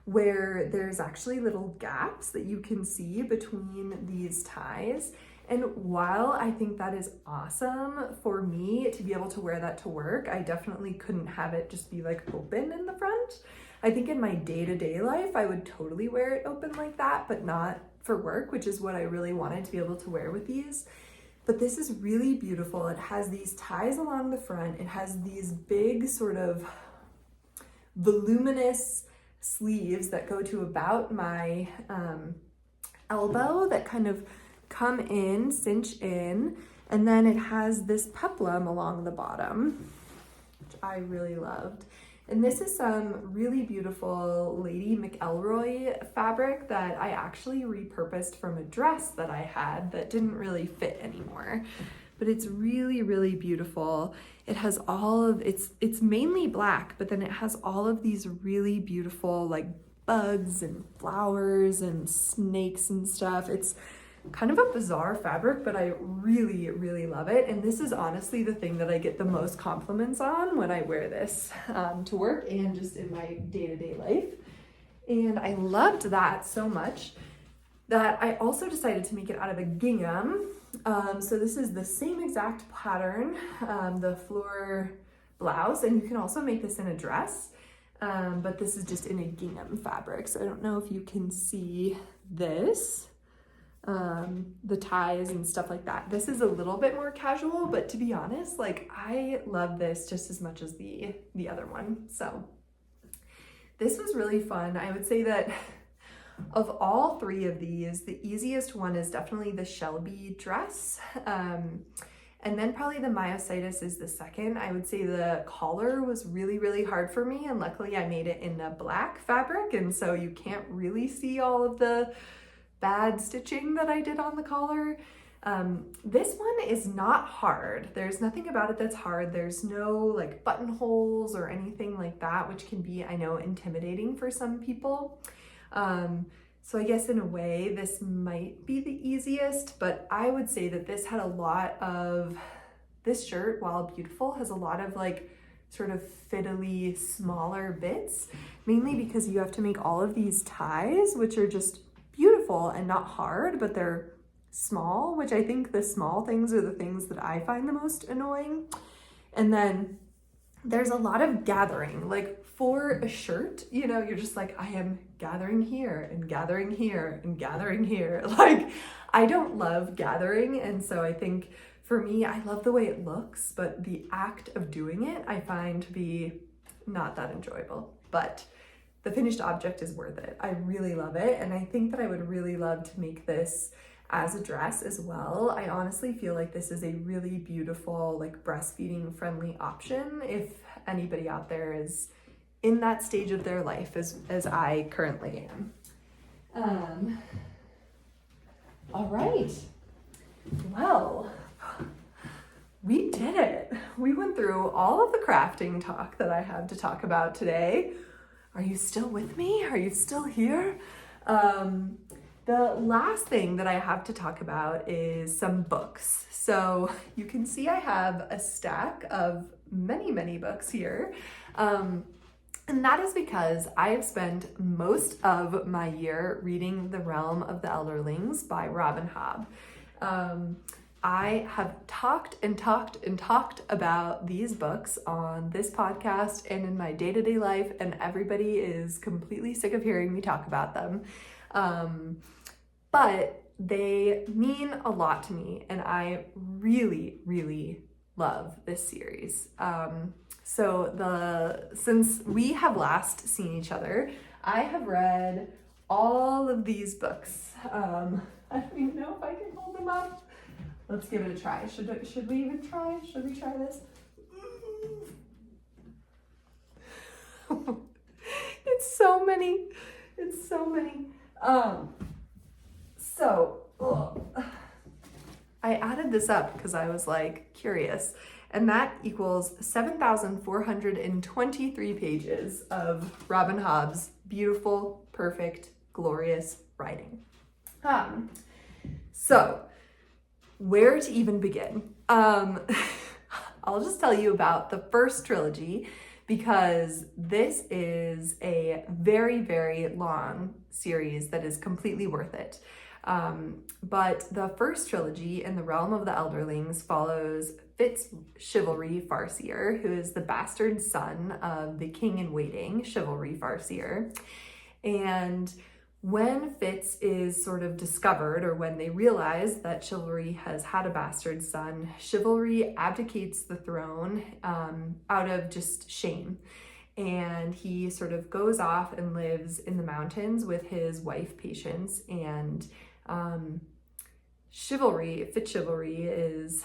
where there's actually little gaps that you can see between these ties. And while I think that is awesome for me to be able to wear that to work, I definitely couldn't have it just be like open in the front. I think in my day-to-day life, I would totally wear it open like that, but not for work, which is what I really wanted to be able to wear with these. But this is really beautiful. It has these ties along the front. It has these big sort of voluminous sleeves that go to about my elbow that kind of come in, cinch in, and then it has this peplum along the bottom, which I really loved. And this is some really beautiful Lady McElroy fabric that I actually repurposed from a dress that I had that didn't really fit anymore. But it's really, really beautiful. It has all of, it's mainly black, but then it has all of these really beautiful like bugs and flowers and snakes and stuff. It's kind of a bizarre fabric, but I really, really love it. And this is honestly the thing that I get the most compliments on when I wear this to work and just in my day-to-day life. And I loved that so much that I also decided to make it out of a gingham. So this is the same exact pattern, the fleur blouse, and you can also make this in a dress, but this is just in a gingham fabric. So I don't know if you can see this. The ties and stuff like that. This is a little bit more casual, but to be honest, like I love this just as much as the other one. So this was really fun. I would say that of all three of these, the easiest one is definitely the Shelby dress. And then probably the myositis is the second. I would say the collar was really, really hard for me. And luckily I made it in the black fabric. And so you can't really see all of the bad stitching that I did on the collar. This one is not hard. There's nothing about it that's hard. There's no like buttonholes or anything like that, which can be, I know, intimidating for some people. So I guess in a way this might be the easiest, but I would say that this had a lot of, this shirt, while beautiful, has a lot of like sort of fiddly smaller bits, mainly because you have to make all of these ties, which are just beautiful and not hard, but they're small, which I think the small things are the things that I find the most annoying. And then there's a lot of gathering, like for a shirt, you know, you're just like, I am gathering here and gathering here and gathering here. Like, I don't love gathering. And so I think for me, I love the way it looks, but the act of doing it, I find to be not that enjoyable, but the finished object is worth it. I really love it. And I think that I would really love to make this as a dress as well. I honestly feel like this is a really beautiful, like breastfeeding friendly option if anybody out there is in that stage of their life as I currently am. All right. Well, we did it. We went through all of the crafting talk that I have to talk about today. Are you still with me? Are you still here? The last thing that I have to talk about is some books. So you can see I have a stack of many, many books here. And that is because I have spent most of my year reading The Realm of the Elderlings by Robin Hobb. I have talked and talked and talked about these books on this podcast and in my day-to-day life, and everybody is completely sick of hearing me talk about them. But they mean a lot to me, and I really, really love this series. Since we have last seen each other, I have read all of these books. I don't even know if I can hold them up. Let's give it a try. Should we even try? Should we try this? It's so many. It's so many. I added this up because I was like curious, and that equals 7,423 pages of Robin Hobb's beautiful, perfect, glorious writing. So where to even begin? I'll just tell you about the first trilogy, because this is a very, very long series that is completely worth it. But the first trilogy, In the Realm of the Elderlings, follows Fitz Chivalry Farseer, who is the bastard son of the king-in-waiting Chivalry Farseer. And when Fitz is sort of discovered, or when they realize that Chivalry has had a bastard son, Chivalry abdicates the throne out of just shame. And he sort of goes off and lives in the mountains with his wife, Patience, and Fitz Chivalry is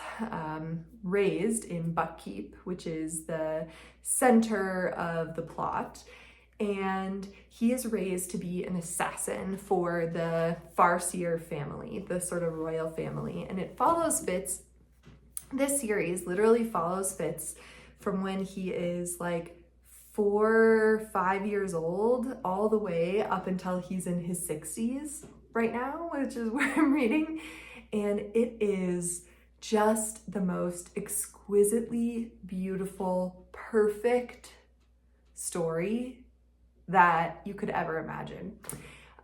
raised in Buckkeep, which is the center of the plot. And he is raised to be an assassin for the Farseer family, the sort of royal family. And it follows Fitz, this series literally follows Fitz from when he is like 4 or 5 years old all the way up until he's in his 60s right now, which is where I'm reading. And it is just the most exquisitely beautiful, perfect story that you could ever imagine.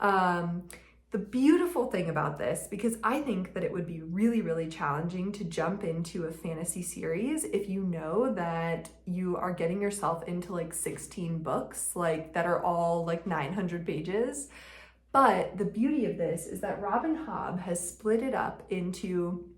The beautiful thing about this, because I think that it would be really, really challenging to jump into a fantasy series if you know that you are getting yourself into like 16 books, like that are all like 900 pages. But the beauty of this is that Robin Hobb has split it up into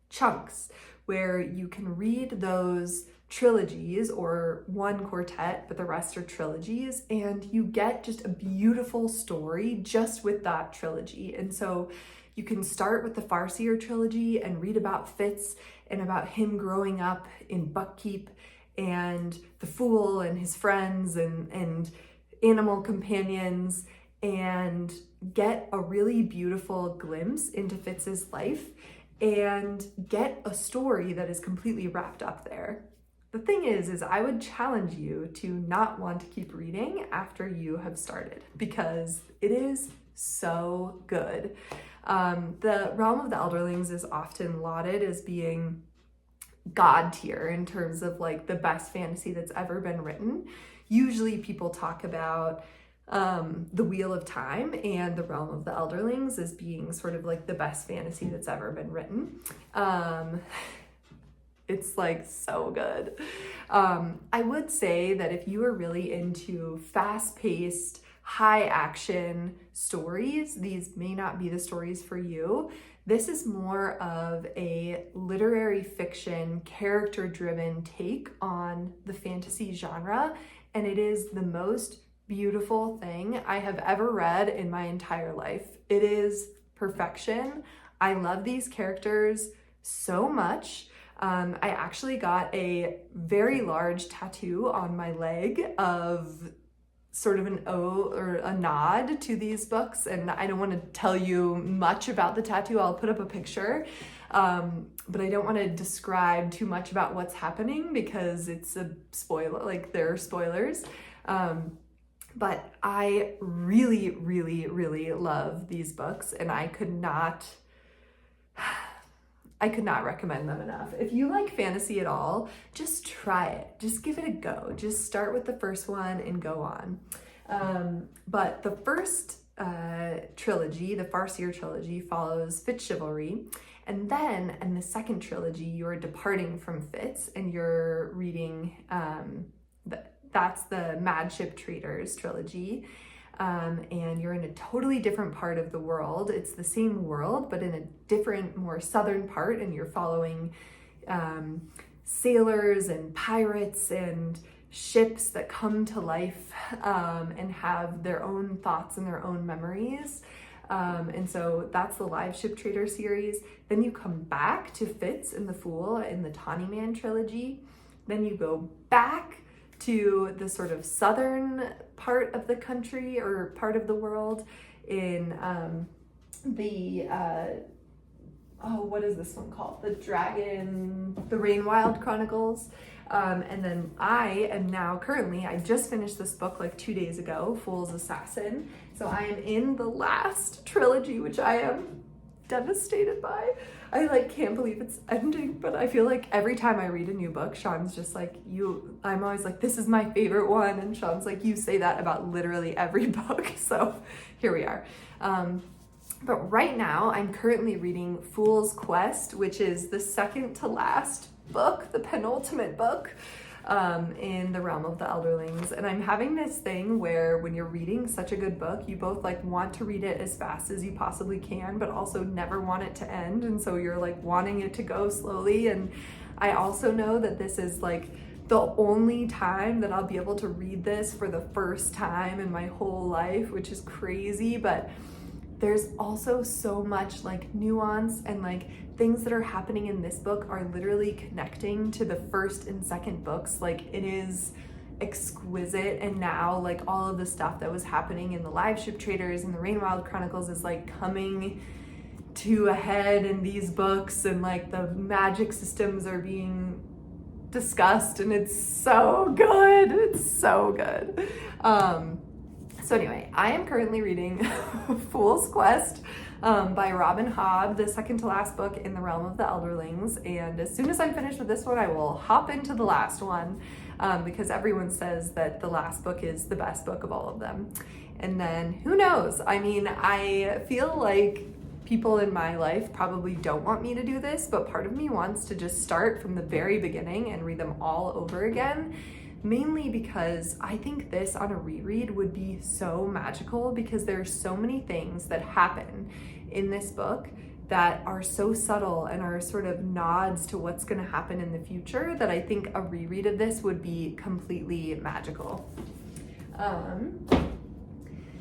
chunks where you can read those trilogies, or one quartet, but the rest are trilogies, and you get just a beautiful story just with that trilogy. And so you can start with the Farseer trilogy and read about Fitz and about him growing up in Buckkeep and the Fool and his friends and animal companions, and get a really beautiful glimpse into Fitz's life and get a story that is completely wrapped up there. The thing is I would challenge you to not want to keep reading after you have started, because it is so good. The Realm of the Elderlings is often lauded as being God tier in terms of like the best fantasy that's ever been written. Usually people talk about The Wheel of Time and The Realm of the Elderlings as being sort of like the best fantasy that's ever been written. It's like so good. I would say that if you are really into fast-paced, high-action stories, these may not be the stories for you. This is more of a literary fiction, character-driven take on the fantasy genre, and it is the most beautiful thing I have ever read in my entire life. It is perfection. I love these characters so much. I actually got a very large tattoo on my leg of sort of an ode or a nod to these books, and I don't want to tell you much about the tattoo. I'll put up a picture, but I don't want to describe too much about what's happening because it's a spoiler, like there are spoilers. But I really, really, really love these books, and I could not recommend them enough. If you like fantasy at all, just try it. Just give it a go. Just start with the first one and go on. But the first trilogy, the Farseer trilogy, follows Fitz Chivalry. And then in the second trilogy, you're departing from Fitz and you're reading, that's the Mad Ship Traders trilogy. And you're in a totally different part of the world. It's the same world, but in a different, more southern part, and you're following sailors and pirates and ships that come to life and have their own thoughts and their own memories. And so that's the Live Ship Trader series. Then you come back to Fitz and the Fool in the Tawny Man trilogy. Then you go back to the sort of southern part of the country or part of the world in what is this one called? The Rainwild Chronicles. And then I just finished this book like 2 days ago, Fool's Assassin. So I am in the last trilogy, which I am devastated by. I can't believe it's ending, but I feel like every time I read a new book, Sean's just like, I'm always like, this is my favorite one. And Sean's like, you say that about literally every book. So here we are. But right now I'm currently reading Fool's Quest, which is the second to last book, the penultimate book in the realm of the Elderlings. And I'm having this thing where when you're reading such a good book, you both want to read it as fast as you possibly can, but also never want it to end. And so you're wanting it to go slowly. And I also know that this is the only time that I'll be able to read this for the first time in my whole life, which is crazy. But there's also so much nuance and things that are happening in this book are literally connecting to the first and second books. It is exquisite. And now all of the stuff that was happening in the Live Ship Traders and the Rainwild Chronicles is coming to a head in these books, and the magic systems are being discussed, and it's so good. It's so good. So anyway, I am currently reading Fool's Quest by Robin Hobb, the second to last book in the realm of the Elderlings. And as soon as I'm finished with this one, I will hop into the last one because everyone says that the last book is the best book of all of them. And then who knows? I mean, I feel like people in my life probably don't want me to do this, but part of me wants to just start from the very beginning and read them all over again. Mainly because I think this on a reread would be so magical, because there's so many things that happen in this book that are so subtle and are sort of nods to what's going to happen in the future that I think a reread of this would be completely magical.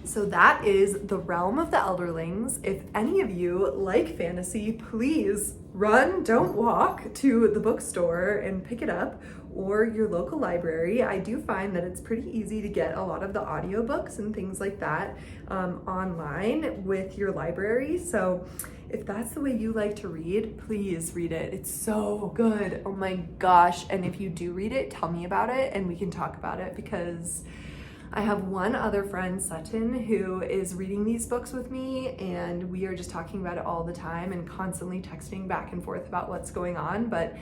So that is the realm of the Elderlings. If any of you like fantasy, please run, don't walk to the bookstore and pick it up, or your local library. I do find that it's pretty easy to get a lot of the audiobooks and things like that online with your library. So if that's the way you like to read, please read it. It's so good. Oh my gosh. And if you do read it, tell me about it and we can talk about it, because I have one other friend, Sutton, who is reading these books with me, and we are just talking about it all the time and constantly texting back and forth about what's going on. But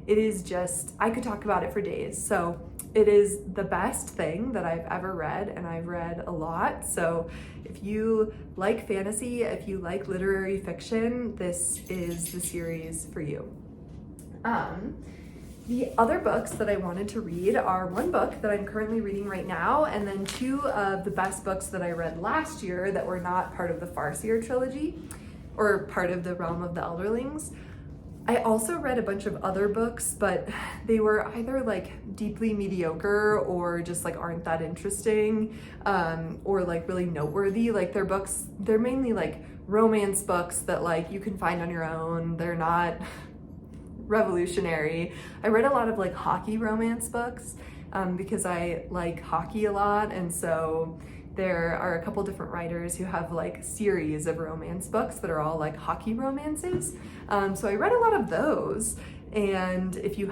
it is just, I could talk about it for days. So it is the best thing that I've ever read, and I've read a lot. So if you like fantasy, if you like literary fiction, this is the series for you. The other books that I wanted to read are one book that I'm currently reading right now, and then two of the best books that I read last year that were not part of the Farseer trilogy or part of the realm of the Elderlings. I also read a bunch of other books, but they were either deeply mediocre or just aren't that interesting, or really noteworthy. They're mainly romance books that you can find on your own. They're not revolutionary. I read a lot of hockey romance books because I like hockey a lot, and so there are a couple different writers who have series of romance books that are all hockey romances. So I read a lot of those, and if you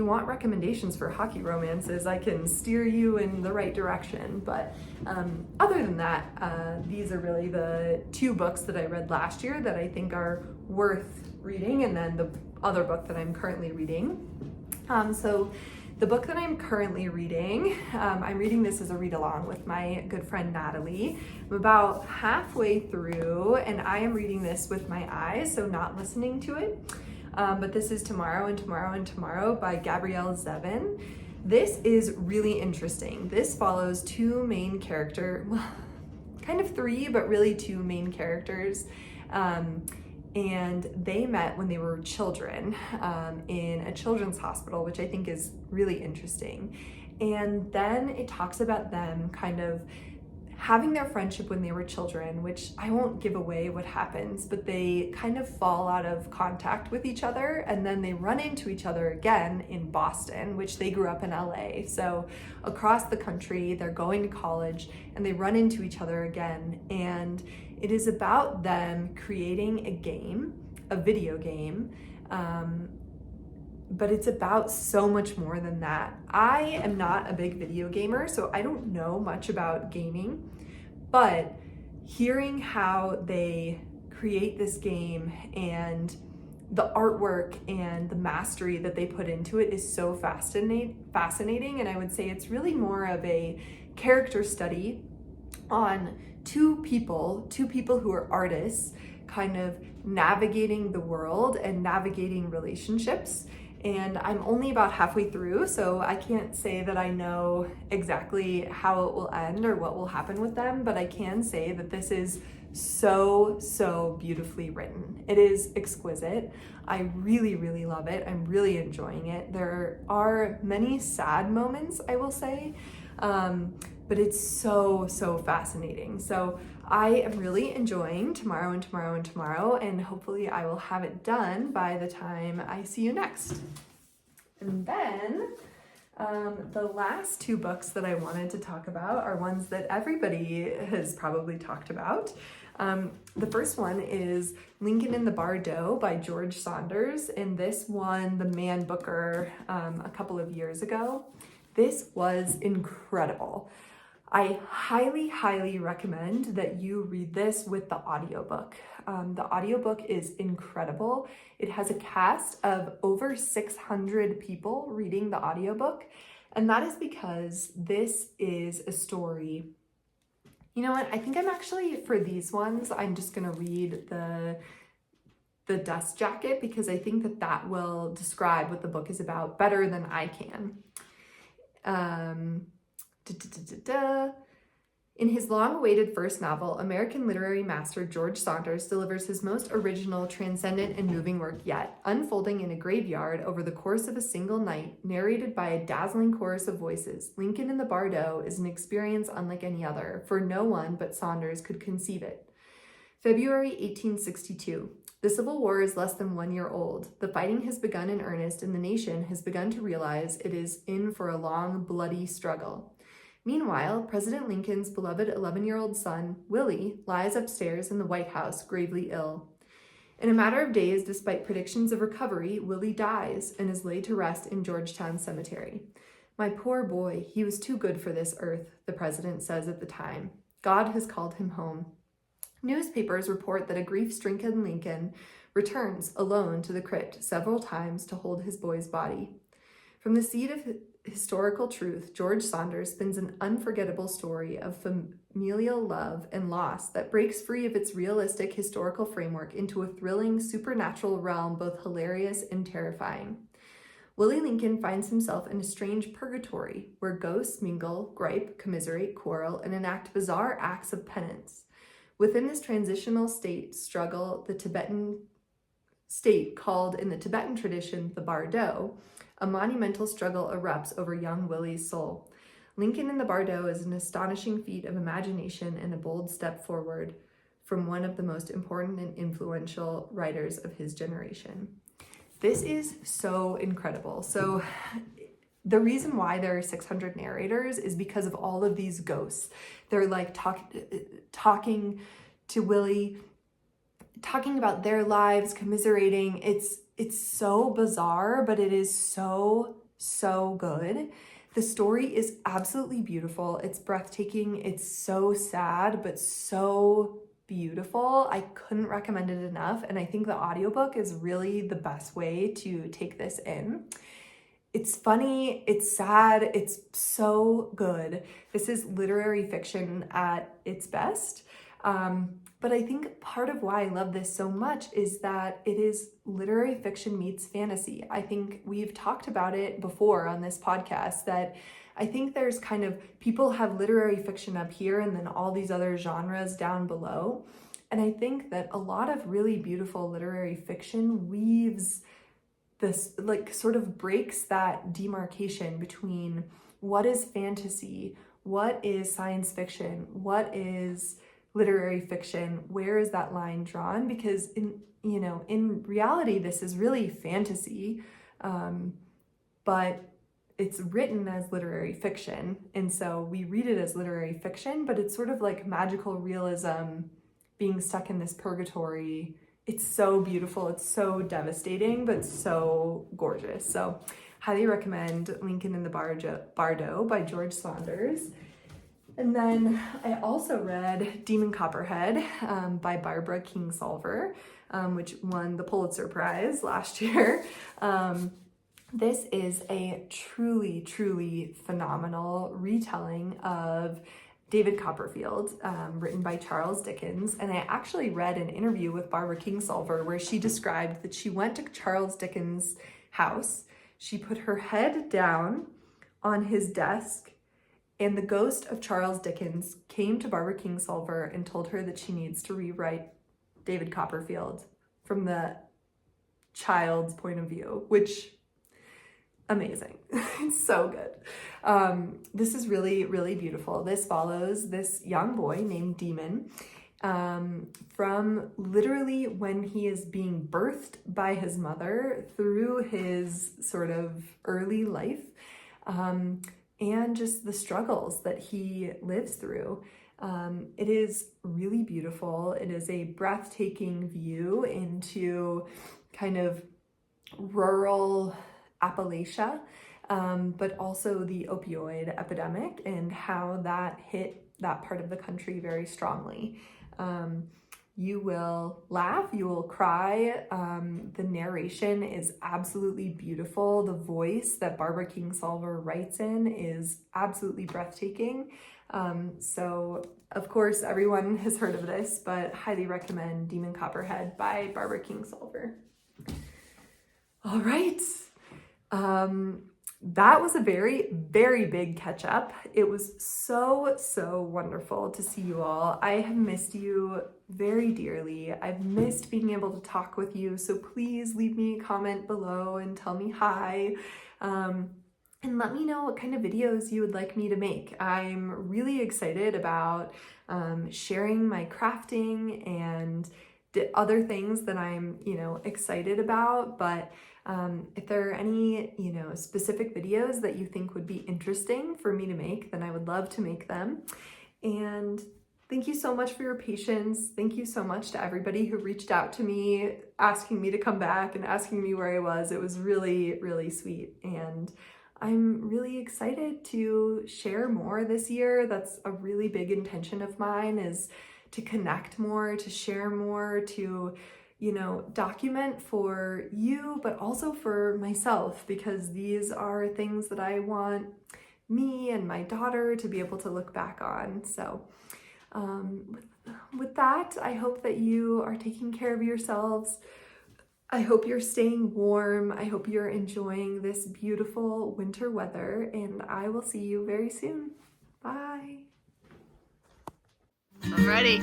want recommendations for hockey romances, I can steer you in the right direction. But other than that, these are really the two books that I read last year that I think are worth reading, and then the other book that I'm currently reading. So The book that I'm currently reading, I'm reading this as a read-along with my good friend Natalie. I'm about halfway through, and I am reading this with my eyes, so not listening to it. But this is Tomorrow and Tomorrow and Tomorrow by Gabrielle Zevin. This is really interesting. This follows two main characters, well, kind of three, but really two main characters. And they met when they were children in a children's hospital, which I think is really interesting. And then it talks about them kind of having their friendship when they were children, which I won't give away what happens, but they kind of fall out of contact with each other, and then they run into each other again in Boston, which they grew up in LA. So across the country, they're going to college and they run into each other again. And it is about them creating a game, a video game, but it's about so much more than that. I am not a big video gamer, so I don't know much about gaming, but hearing how they create this game and the artwork and the mastery that they put into it is so fascinating. And I would say it's really more of a character study on two people who are artists, kind of navigating the world and navigating relationships. And I'm only about halfway through, so I can't say that I know exactly how it will end or what will happen with them, but I can say that this is so beautifully written. It is exquisite. I really love it. I'm really enjoying it. There are many sad moments, I will say, but it's so fascinating. So I am really enjoying Tomorrow and Tomorrow and Tomorrow, and hopefully I will have it done by the time I see you next. And then the last two books that I wanted to talk about are ones that everybody has probably talked about. The first one is Lincoln in the Bardo by George Saunders, and this won the Man Booker a couple of years ago. This was incredible. I highly recommend that you read this with the audiobook. The audiobook is incredible. It has a cast of over 600 people reading the audiobook, and that is because this is a story. You know what? I think I'm actually, for these ones, I'm just gonna read the dust jacket, because I think that will describe what the book is about better than I can. In his long-awaited first novel, American literary master George Saunders delivers his most original, transcendent, and moving work yet, unfolding in a graveyard over the course of a single night, narrated by a dazzling chorus of voices. Lincoln in the Bardo is an experience unlike any other, for no one but Saunders could conceive it. February 1862. The Civil War is less than 1 year old. The fighting has begun in earnest, and the nation has begun to realize it is in for a long, bloody struggle. Meanwhile, President Lincoln's beloved 11-year-old son, Willie, lies upstairs in the White House, gravely ill. In a matter of days, despite predictions of recovery, Willie dies and is laid to rest in Georgetown Cemetery. "My poor boy, he was too good for this earth," the president says at the time. "God has called him home." Newspapers report that a grief-stricken Lincoln returns alone to the crypt several times to hold his boy's body. From the seed of historical truth, George Saunders spins an unforgettable story of familial love and loss that breaks free of its realistic historical framework into a thrilling, supernatural realm both hilarious and terrifying. Willie Lincoln finds himself in a strange purgatory where ghosts mingle, gripe, commiserate, quarrel, and enact bizarre acts of penance. Within this transitional state struggle, the Tibetan state called in the Tibetan tradition the Bardo, a monumental struggle erupts over young Willie's soul. Lincoln in the Bardo is an astonishing feat of imagination and a bold step forward from one of the most important and influential writers of his generation. This is so incredible. So the reason why there are 600 narrators is because of all of these ghosts. They're like talking to Willie, talking about their lives, commiserating. It's so bizarre, but it is so good. The story is absolutely beautiful. It's breathtaking. It's so sad, but so beautiful. I couldn't recommend it enough. And I think the audiobook is really the best way to take this in. It's funny, it's sad, it's so good. This is literary fiction at its best. But I think part of why I love this so much is that it is literary fiction meets fantasy. I think we've talked about it before on this podcast, that I think there's kind of, people have literary fiction up here and then all these other genres down below. And I think that a lot of really beautiful literary fiction weaves this, like, sort of breaks that demarcation between what is fantasy, what is science fiction, what is literary fiction, where is that line drawn? Because in reality, this is really fantasy, but it's written as literary fiction. And so we read it as literary fiction, but it's sort of like magical realism being stuck in this purgatory. It's so beautiful, it's so devastating, but so gorgeous. So highly recommend Lincoln in the Bardo by George Saunders. And then I also read Demon Copperhead by Barbara Kingsolver, which won the Pulitzer Prize last year. This is a truly, truly phenomenal retelling of David Copperfield, written by Charles Dickens. And I actually read an interview with Barbara Kingsolver where she described that she went to Charles Dickens' house, she put her head down on his desk, and the ghost of Charles Dickens came to Barbara Kingsolver and told her that she needs to rewrite David Copperfield from the child's point of view, which, amazing. It's so good. This is really, really beautiful. This follows this young boy named Demon from literally when he is being birthed by his mother through his sort of early life, and just the struggles that he lives through. It is really beautiful. It is a breathtaking view into kind of rural Appalachia, but also the opioid epidemic and how that hit that part of the country very strongly. You will laugh, you will cry. The narration is absolutely beautiful. The voice that Barbara Kingsolver writes in is absolutely breathtaking. So of course, everyone has heard of this, but highly recommend Demon Copperhead by Barbara Kingsolver. All right. That was a very, very big catch up. It was so, so wonderful to see you all. I have missed you very dearly. I've missed being able to talk with you. So please leave me a comment below and tell me hi. And let me know what kind of videos you would like me to make. I'm really excited about sharing my crafting and other things that I'm, excited about, but if there are any, specific videos that you think would be interesting for me to make, then I would love to make them. And thank you so much for your patience. Thank you so much to everybody who reached out to me, asking me to come back and asking me where I was. It was really, really sweet. And I'm really excited to share more this year. That's a really big intention of mine, is to connect more, to share more, to document for you, but also for myself, because these are things that I want me and my daughter to be able to look back on. So with that, I hope that you are taking care of yourselves. I hope you're staying warm. I hope you're enjoying this beautiful winter weather, and I will see you very soon. Bye. I'm ready.